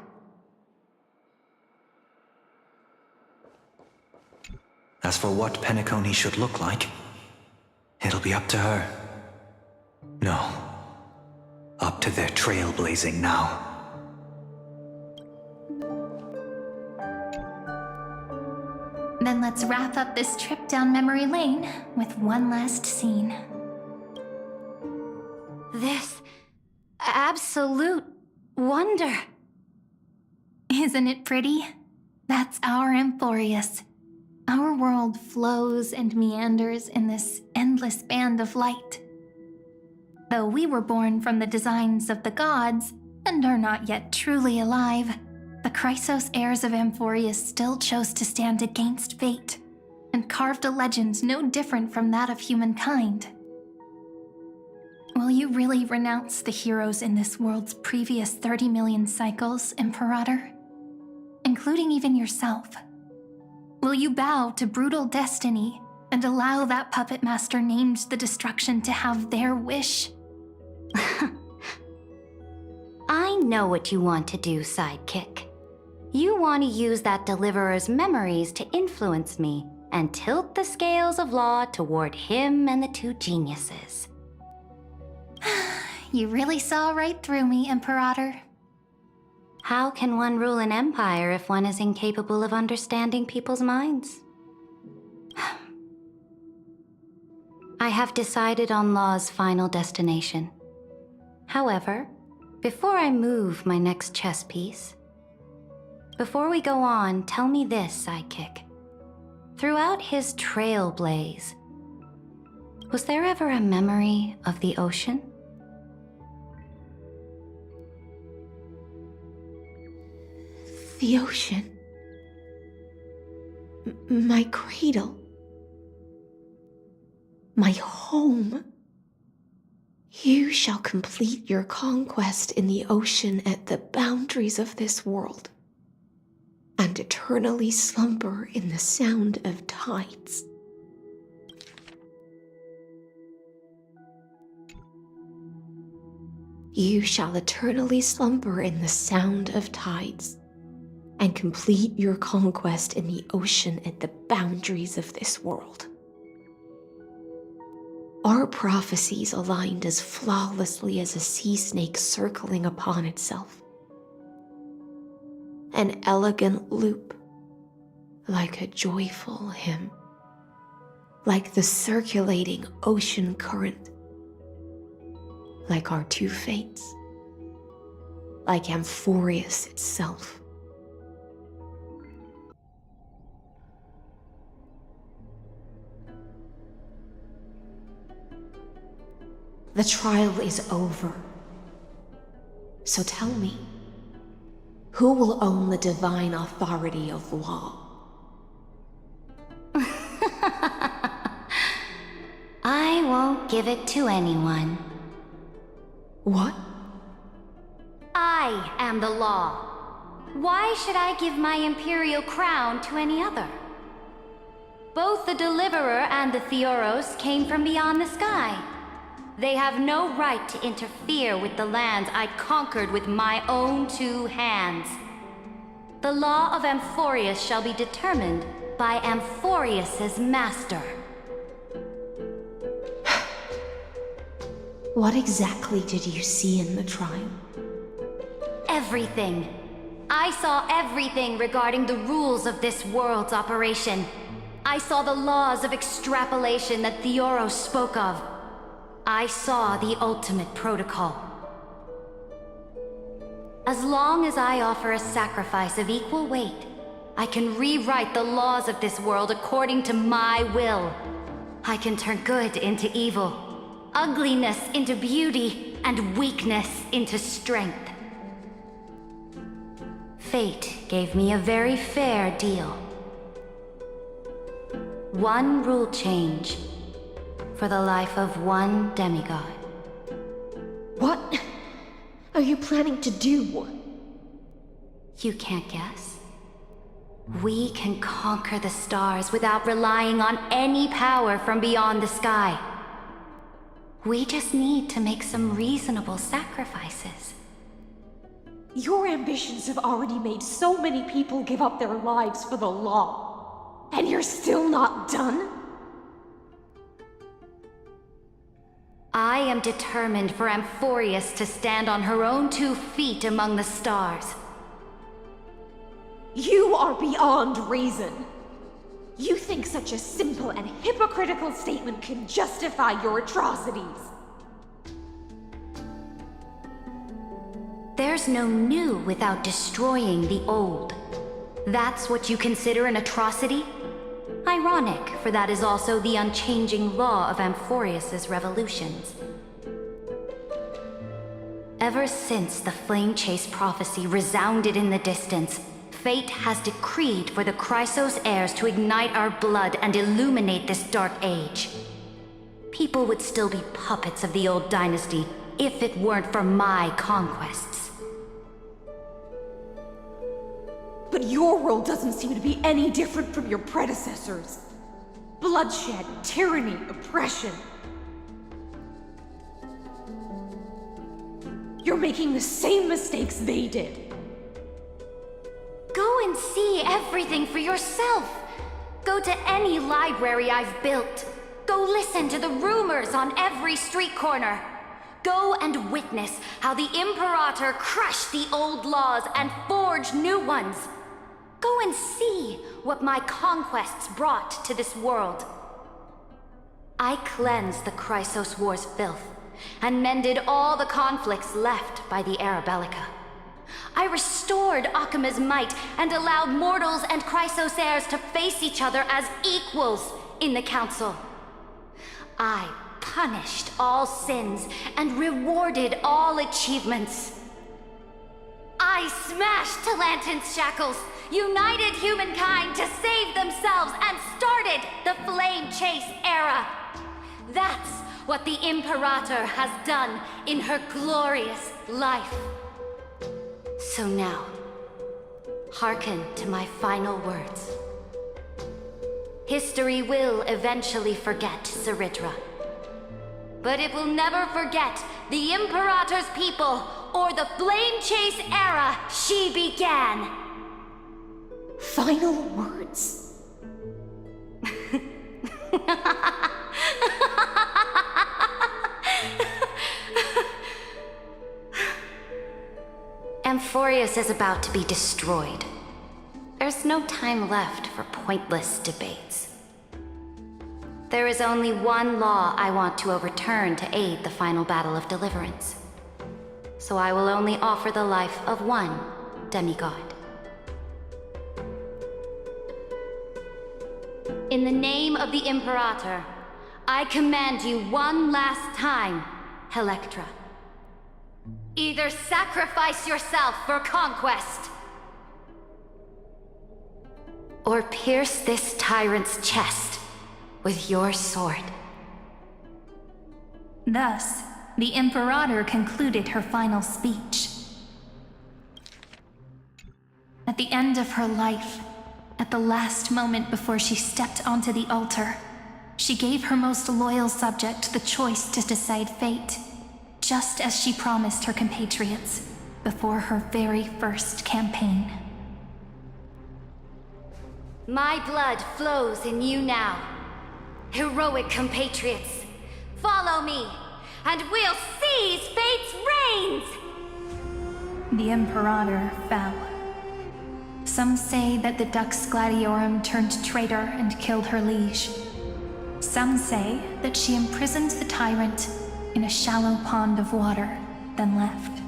As for what Penacony should look like, it'll be up to her. No, up to their trailblazing now. Then let's wrap up this trip down memory lane with one last scene. This absolute wonder. Isn't it pretty? That's our Amphoreus. Our world flows and meanders in this endless band of light. Though we were born from the designs of the gods and are not yet truly alive, the Chrysos heirs of Amphoreus still chose to stand against fate and carved a legend no different from that of humankind. Will you really renounce the heroes in this world's previous 30 million cycles, Imperator? Including even yourself? Will you bow to brutal destiny and allow that puppet master named the destruction to have their wish? I know what you want to do, sidekick. You want to use that deliverer's memories to influence me and tilt the scales of law toward him and the 2 geniuses. You really saw right through me, Imperator. How can one rule an empire if one is incapable of understanding people's minds? I have decided on Law's final destination. However, before I move my next chess piece, before we go on, tell me this, sidekick. Throughout his trailblaze, was there ever a memory of the ocean? The ocean. My cradle. My home. You shall complete your conquest in the ocean at the boundaries of this world, and eternally slumber in the sound of tides. You shall eternally slumber in the sound of tides, and complete your conquest in the ocean at the boundaries of this world. Our prophecies aligned as flawlessly as a sea snake circling upon itself. An elegant loop, like a joyful hymn, like the circulating ocean current, like our two fates, like Amphoreus itself. The trial is over. So tell me, who will own the divine authority of law? I won't give it to anyone. What? I am the law. Why should I give my imperial crown to any other? Both the Deliverer and the Theoros came from beyond the sky. They have no right to interfere with the lands I conquered with my own two hands. The law of Amphoreus shall be determined by Amphoreus's master. What exactly did you see in the trial? Everything. I saw everything regarding the rules of this world's operation. I saw the laws of extrapolation that Theoros spoke of. I saw the ultimate protocol. As long as I offer a sacrifice of equal weight, I can rewrite the laws of this world according to my will. I can turn good into evil, ugliness into beauty, and weakness into strength. Fate gave me a very fair deal. One rule change for the life of one demigod. What are you planning to do? You can't guess? We can conquer the stars without relying on any power from beyond the sky. We just need to make some reasonable sacrifices. Your ambitions have already made so many people give up their lives for the law. And you're still not done? I am determined for Amphoreus to stand on her own 2 feet among the stars. You are beyond reason. You think such a simple and hypocritical statement can justify your atrocities. There's no new without destroying the old. That's what you consider an atrocity? Ironic, for that is also the unchanging law of Amphoreus's revolutions. Ever since the Flame Chase prophecy resounded in the distance, fate has decreed for the Chrysos heirs to ignite our blood and illuminate this dark age. People would still be puppets of the old dynasty if it weren't for my conquests. But your world doesn't seem to be any different from your predecessors. Bloodshed, tyranny, oppression. You're making the same mistakes they did. Go and see everything for yourself. Go to any library I've built. Go listen to the rumors on every street corner. Go and witness how the Imperator crushed the old laws and forged new ones. Go and see what my conquests brought to this world. I cleansed the Chrysos War's filth and mended all the conflicts left by the Era Bellica. I restored Akima's might and allowed mortals and Chrysos heirs to face each other as equals in the Council. I punished all sins and rewarded all achievements. I smashed Talantin's shackles, united humankind to save themselves, and started the Flame Chase era. That's what the Imperator has done in her glorious life. So now, hearken to my final words. History will eventually forget Ceridra, but it will never forget the Imperator's people or the Flame Chase era she began. Final words. Amphoreus is about to be destroyed. There's no time left for pointless debates. There is only one law I want to overturn to aid the final battle of deliverance. So I will only offer the life of one demigod. In the name of the Imperator, I command you one last time, Electra. Either sacrifice yourself for conquest, or pierce this tyrant's chest with your sword. Thus, the Imperator concluded her final speech. At the end of her life, at the last moment before she stepped onto the altar, she gave her most loyal subject the choice to decide fate, just as she promised her compatriots before her very first campaign. My blood flows in you now. Heroic compatriots, follow me, and we'll seize fate's reins! The Imperator fell. Some say that the Dux Gladiorum turned traitor and killed her liege. Some say that she imprisoned the tyrant in a shallow pond of water, then left.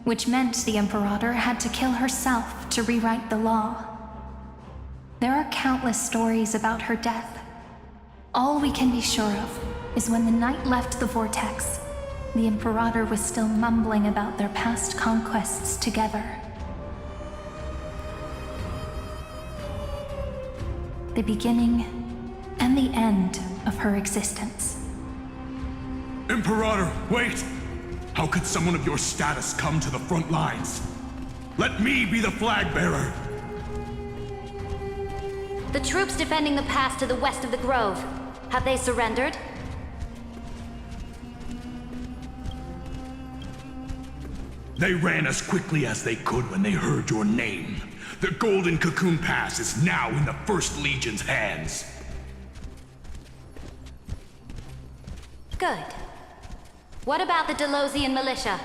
Which meant the Imperator had to kill herself to rewrite the law. There are countless stories about her death. All we can be sure of is when the knight left the vortex, the Imperator was still mumbling about their past conquests together. The beginning and the end of her existence. Imperator, wait! How could someone of your status come to the front lines? Let me be the flag bearer! The troops defending the pass to the west of the Grove, have they surrendered? They ran as quickly as they could when they heard your name. The Golden Cocoon Pass is now in the First Legion's hands. Good. What about the Delosian militia?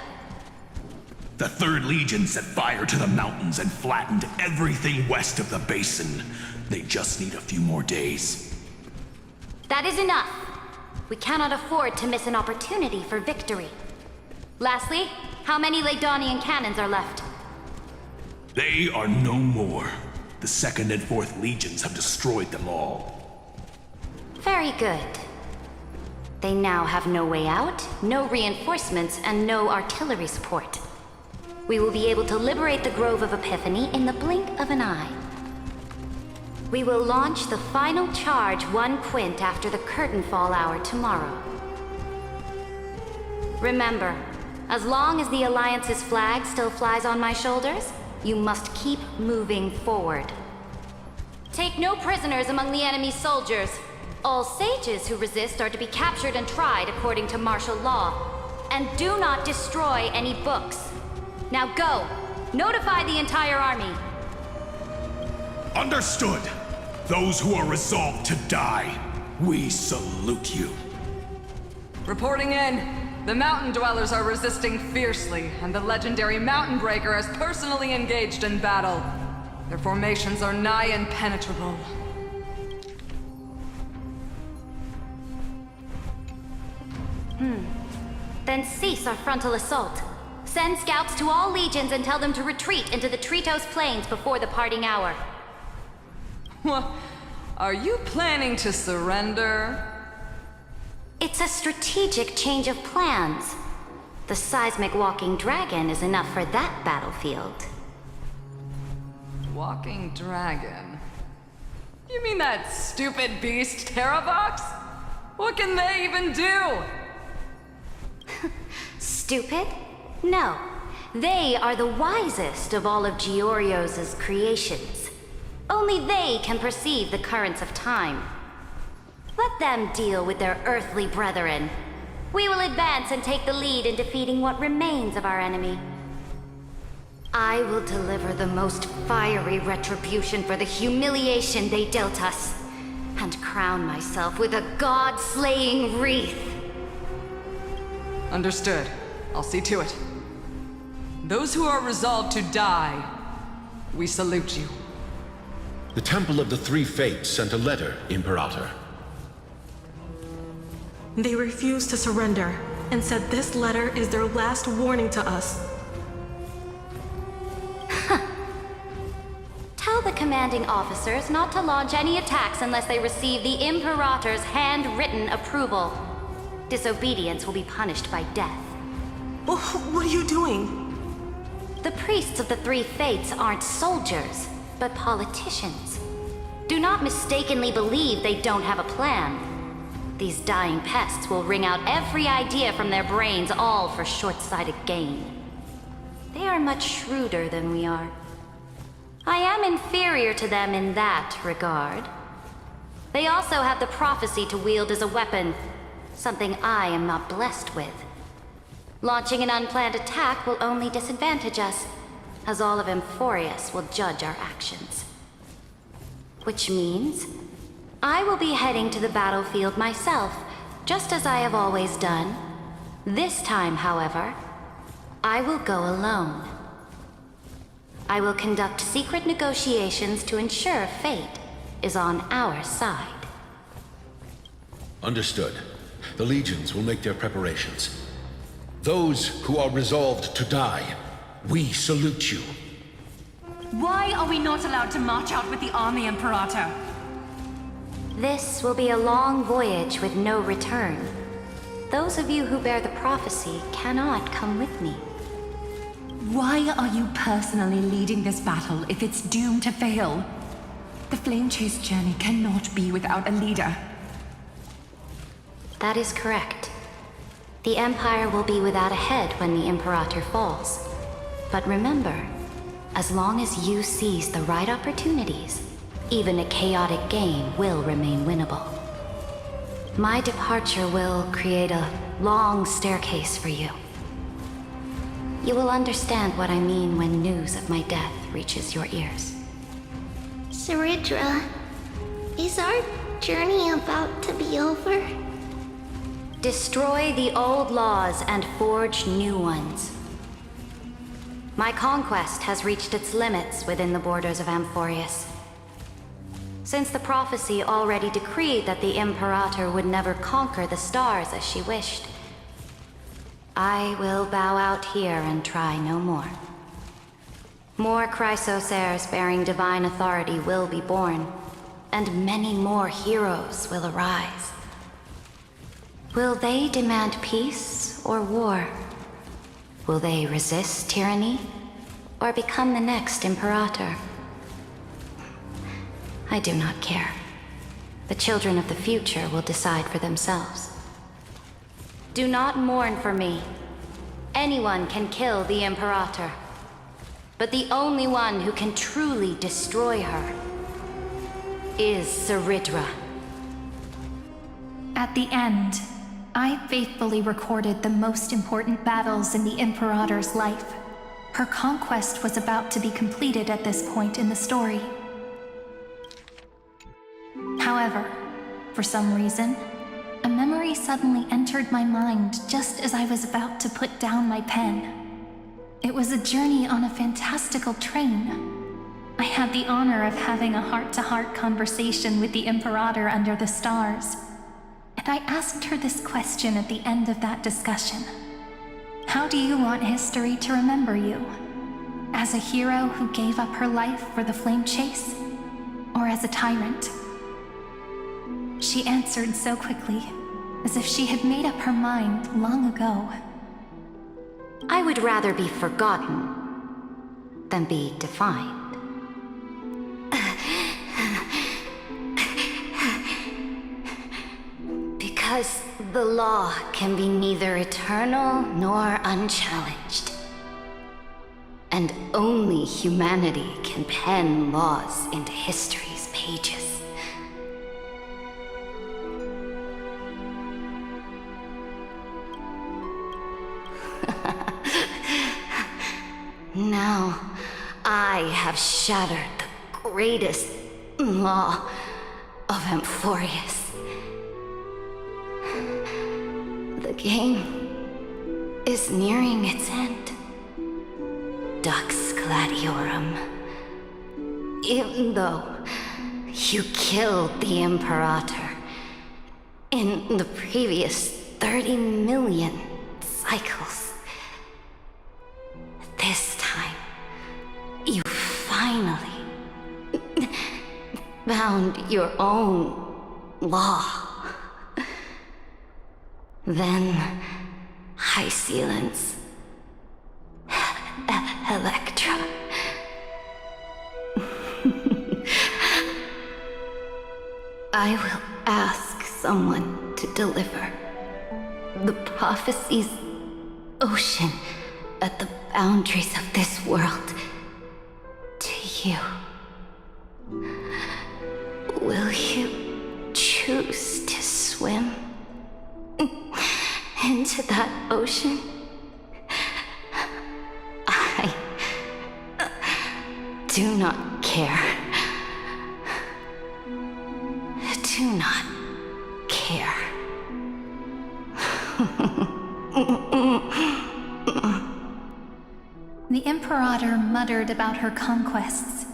The Third Legion set fire to the mountains and flattened everything west of the basin. They just need a few more days. That is enough. We cannot afford to miss an opportunity for victory. Lastly, how many Laedonian cannons are left? They are no more. The Second and Fourth Legions have destroyed them all. Very good. They now have no way out, no reinforcements, and no artillery support. We will be able to liberate the Grove of Epiphany in the blink of an eye. We will launch the final charge 1 quint after the curtain fall hour tomorrow. Remember, as long as the Alliance's flag still flies on my shoulders, you must keep moving forward. Take no prisoners among the enemy's soldiers. All sages who resist are to be captured and tried according to martial law. And do not destroy any books. Now go! Notify the entire army! Understood! Those who are resolved to die, we salute you. Reporting in. The mountain dwellers are resisting fiercely, and the legendary Mountain Breaker has personally engaged in battle. Their formations are nigh impenetrable. Then cease our frontal assault. Send scouts to all legions and tell them to retreat into the Tritos Plains before the parting hour. What? Are you planning to surrender? It's a strategic change of plans. The seismic walking dragon is enough for that battlefield. Walking dragon? You mean that stupid beast, Terravox? What can they even do? Stupid? No. They are the wisest of all of Giorio's creations. Only they can perceive the currents of time. Let them deal with their earthly brethren. We will advance and take the lead in defeating what remains of our enemy. I will deliver the most fiery retribution for the humiliation they dealt us, and crown myself with a god-slaying wreath. Understood. I'll see to it. Those who are resolved to die, we salute you. The Temple of the Three Fates sent a letter, Imperator. They refused to surrender, and said this letter is their last warning to us. Tell the commanding officers not to launch any attacks unless they receive the Imperator's handwritten approval. Disobedience will be punished by death. Well, what are you doing? The priests of the Three Fates aren't soldiers, but politicians. Do not mistakenly believe they don't have a plan. These dying pests will wring out every idea from their brains, all for short-sighted gain. They are much shrewder than we are. I am inferior to them in that regard. They also have the prophecy to wield as a weapon, something I am not blessed with. Launching an unplanned attack will only disadvantage us, as all of Amphoreus will judge our actions. Which means I will be heading to the battlefield myself, just as I have always done. This time, however, I will go alone. I will conduct secret negotiations to ensure fate is on our side. Understood. The legions will make their preparations. Those who are resolved to die, we salute you. Why are we not allowed to march out with the army, Imperator? This will be a long voyage with no return. Those of you who bear the prophecy cannot come with me. Why are you personally leading this battle if it's doomed to fail? The Flame Chase journey cannot be without a leader. That is correct. The Empire will be without a head when the Imperator falls. But remember, as long as you seize the right opportunities, even a chaotic game will remain winnable. My departure will create a long staircase for you. You will understand what I mean when news of my death reaches your ears. Saridra, is our journey about to be over? Destroy the old laws and forge new ones. My conquest has reached its limits within the borders of Amphoreus. Since the prophecy already decreed that the Imperator would never conquer the stars as she wished, I will bow out here and try no more. More Chrysosaurs bearing divine authority will be born, and many more heroes will arise. Will they demand peace or war? Will they resist tyranny, or become the next Imperator? I do not care. The children of the future will decide for themselves. Do not mourn for me. Anyone can kill the Imperator. But the only one who can truly destroy her is Saridra. At the end, I faithfully recorded the most important battles in the Imperator's life. Her conquest was about to be completed at this point in the story. However, for some reason, a memory memory suddenly entered my mind just as I was about to put down my pen. It was a journey on a fantastical train. I had the honor of having a heart-to-heart conversation with the Imperator under the stars, and I asked her this question at the end of that discussion. How do you want history to remember you? As a hero who gave up her life for the flame chase? Or as a tyrant? She answered so quickly, as if she had made up her mind long ago. I would rather be forgotten than be defined. Because the law can be neither eternal nor unchallenged. And only humanity can pen laws into history's pages. Now, I have shattered the greatest law of Amphoreus. The game is nearing its end. Dux Gladiorum. Even though you killed the Imperator in the previous 30 million cycles, this time, you finally found your own law. Then, High Sealants, Electra. I will ask someone to deliver the prophecy's ocean at the boundaries of this world to you. Will you choose to swim into that ocean? I do not care. Do not care. The Imperator muttered about her conquests,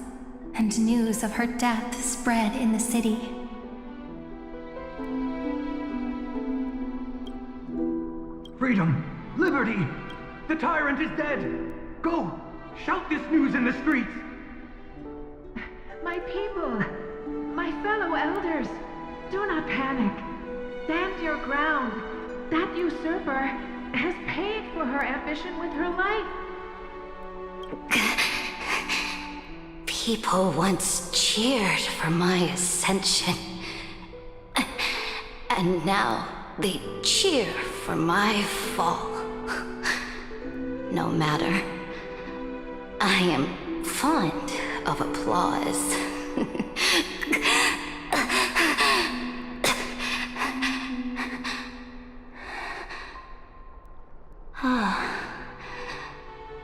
and news of her death spread in the city. Freedom! Liberty! The tyrant is dead! Go! Shout this news in the streets! My people! My fellow elders! Do not panic! Stand your ground! That usurper has paid for her ambition with her life! People once cheered for my ascension. And now they cheer for my fall. No matter. I am fond of applause.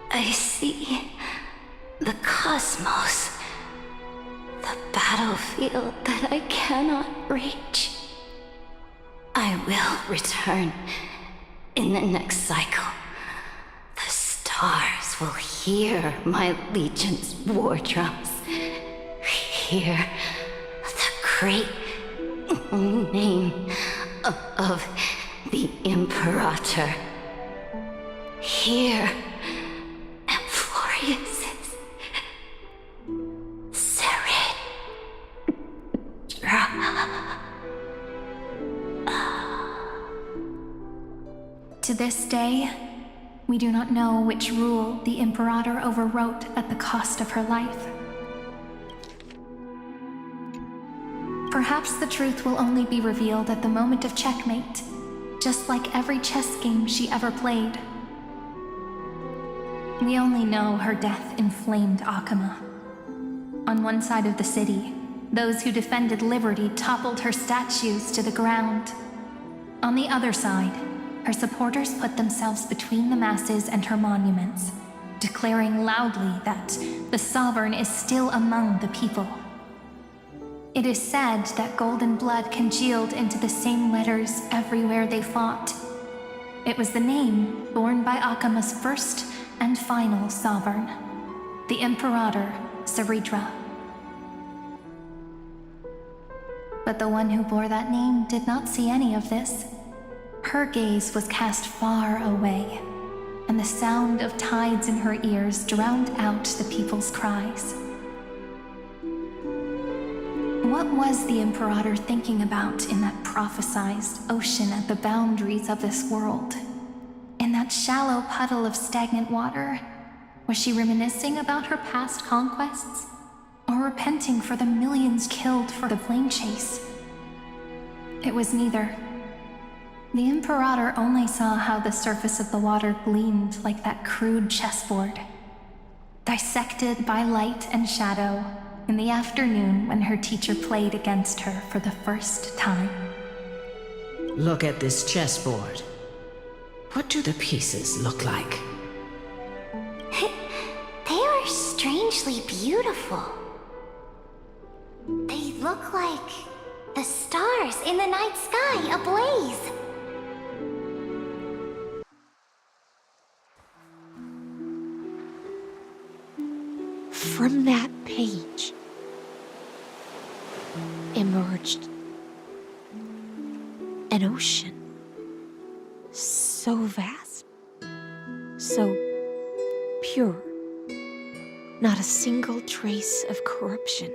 I see the cosmos, the battlefield that I cannot reach. I will return in the next cycle. The stars will hear my legion's war drums. Hear the great name of the Imperator. Hear Amphoreus's To this day, we do not know which rule the Imperator overwrote at the cost of her life. Perhaps the truth will only be revealed at the moment of checkmate, just like every chess game she ever played. We only know her death inflamed Akama. On one side of the city, those who defended liberty toppled her statues to the ground. On the other side, her supporters put themselves between the masses and her monuments, declaring loudly that the Sovereign is still among the people. It is said that golden blood congealed into the same letters everywhere they fought. It was the name borne by Akama's first and final sovereign, the Imperator Ceridra. But the one who bore that name did not see any of this. Her gaze was cast far away, and the sound of tides in her ears drowned out the people's cries. What was the Imperator thinking about in that prophesized ocean at the boundaries of this world? In that shallow puddle of stagnant water? Was she reminiscing about her past conquests? Or repenting for the millions killed for the flame chase? It was neither. The Imperator only saw how the surface of the water gleamed like that crude chessboard, dissected by light and shadow in the afternoon when her teacher played against her for the first time. Look at this chessboard. What do the pieces look like? They are strangely beautiful. They look like the stars in the night sky ablaze. From that page emerged an ocean so vast, so pure, not a single trace of corruption.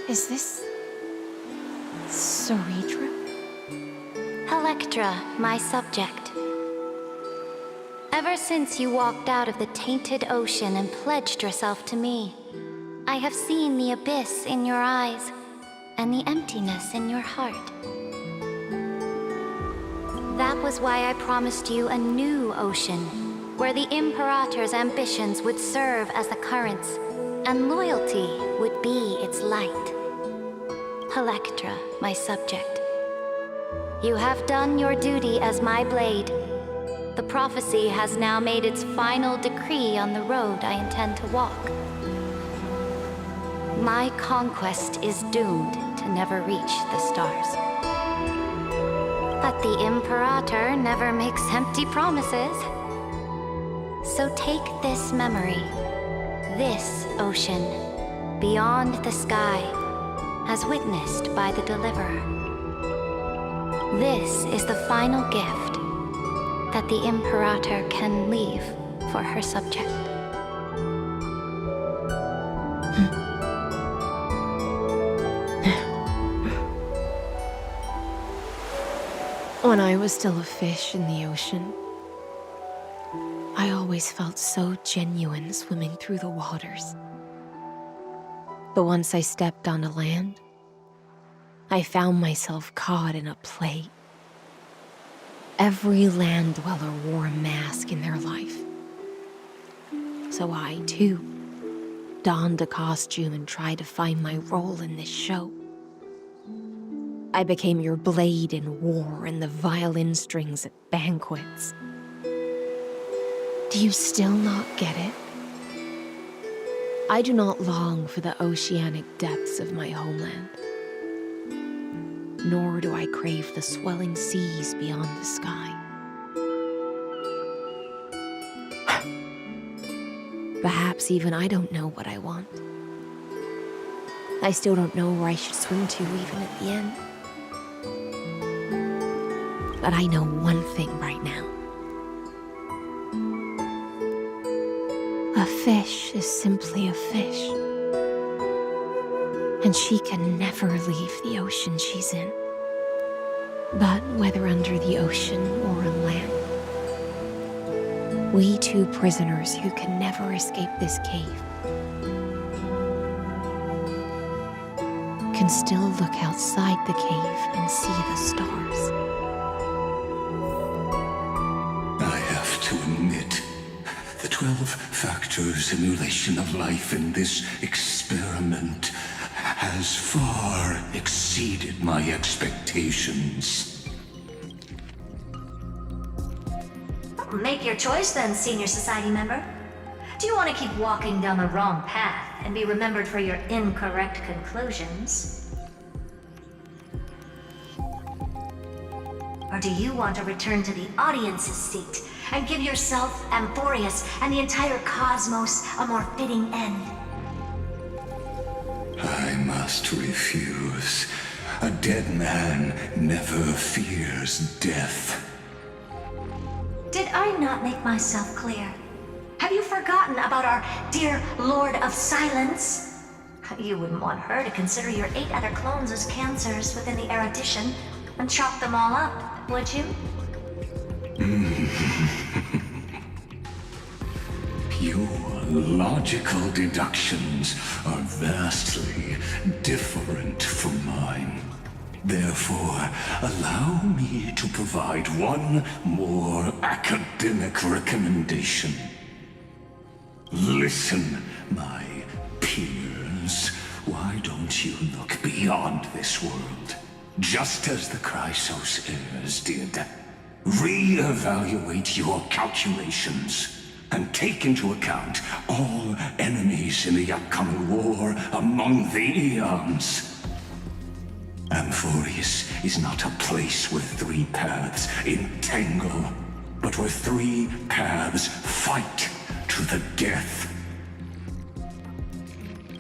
Is this Ceridra? Electra, my subject. Ever since you walked out of the tainted ocean and pledged yourself to me, I have seen the abyss in your eyes and the emptiness in your heart. That was why I promised you a new ocean, where the Imperator's ambitions would serve as the currents, and loyalty would be its light. Electra, my subject. You have done your duty as my blade. The prophecy has now made its final decree on the road I intend to walk. My conquest is doomed to never reach the stars. But the Imperator never makes empty promises. So take this memory, this ocean, beyond the sky, as witnessed by the Deliverer. This is the final gift that the Imperator can leave for her subject. When I was still a fish in the ocean, I always felt so genuine swimming through the waters. But once I stepped onto land, I found myself caught in a play. Every land dweller wore a mask in their life. So I, too, donned a costume and tried to find my role in this show. I became your blade in war and the violin strings at banquets. Do you still not get it? I do not long for the oceanic depths of my homeland. Nor do I crave the swelling seas beyond the sky. Perhaps even I don't know what I want. I still don't know where I should swim to even at the end. But I know one thing right now. A fish is simply a fish. And she can never leave the ocean she's in. But whether under the ocean or on land, we two prisoners who can never escape this cave can still look outside the cave and see the stars. I have to admit, the 12-factor simulation of life in this experiment has far exceeded my expectations. Make your choice then, Senior Society member. Do you want to keep walking down the wrong path and be remembered for your incorrect conclusions? Or do you want to return to the audience's seat and give yourself, Amphoreus, and the entire cosmos a more fitting end? I must refuse. A dead man never fears death. Did I not make myself clear? Have you forgotten about our dear Lord of Silence? You wouldn't want her to consider your 8 other clones as cancers within the erudition and chop them all up, would you? Your logical deductions are vastly different from mine. Therefore, allow me to provide one more academic recommendation. Listen, my peers. Why don't you look beyond this world? Just as the Chrysos heirs did. Re-evaluate your calculations and take into account all enemies in the upcoming war among the eons. Amphoreus is not a place where 3 paths entangle, but where 3 paths fight to the death.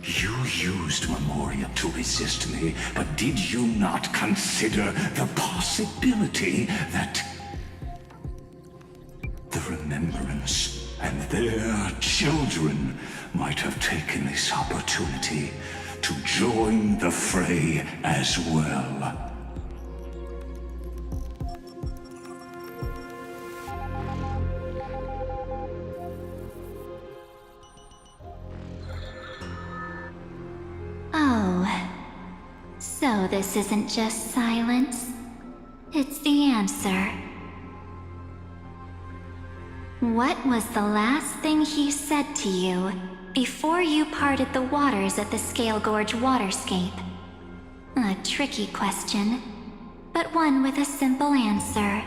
You used Memoria to resist me, but did you not consider the possibility that the Remembrance and their children might have taken this opportunity to join the fray as well? Oh, so this isn't just silence. It's the answer. What was the last thing he said to you before you parted the waters at the Scale Gorge waterscape? A tricky question, but one with a simple answer.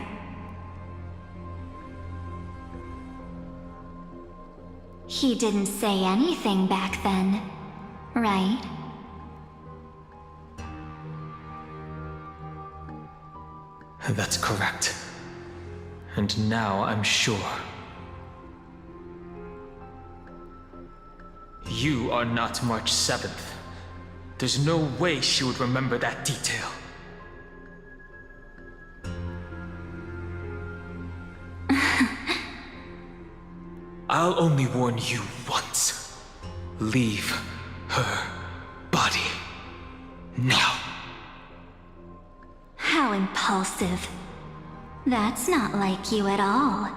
He didn't say anything back then, right? That's correct. And now I'm sure. You are not March 7th. There's no way she would remember that detail. I'll only warn you once. Leave her body now. How impulsive. That's not like you at all.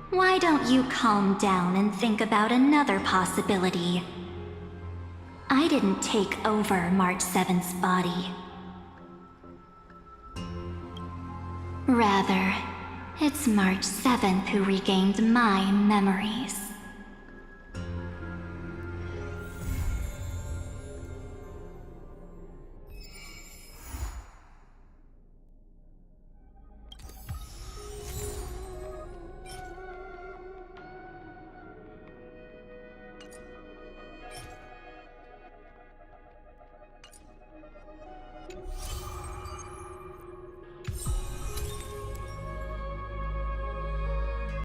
Why don't you calm down and think about another possibility? I didn't take over March 7th's body. Rather, it's March 7th who regained my memories.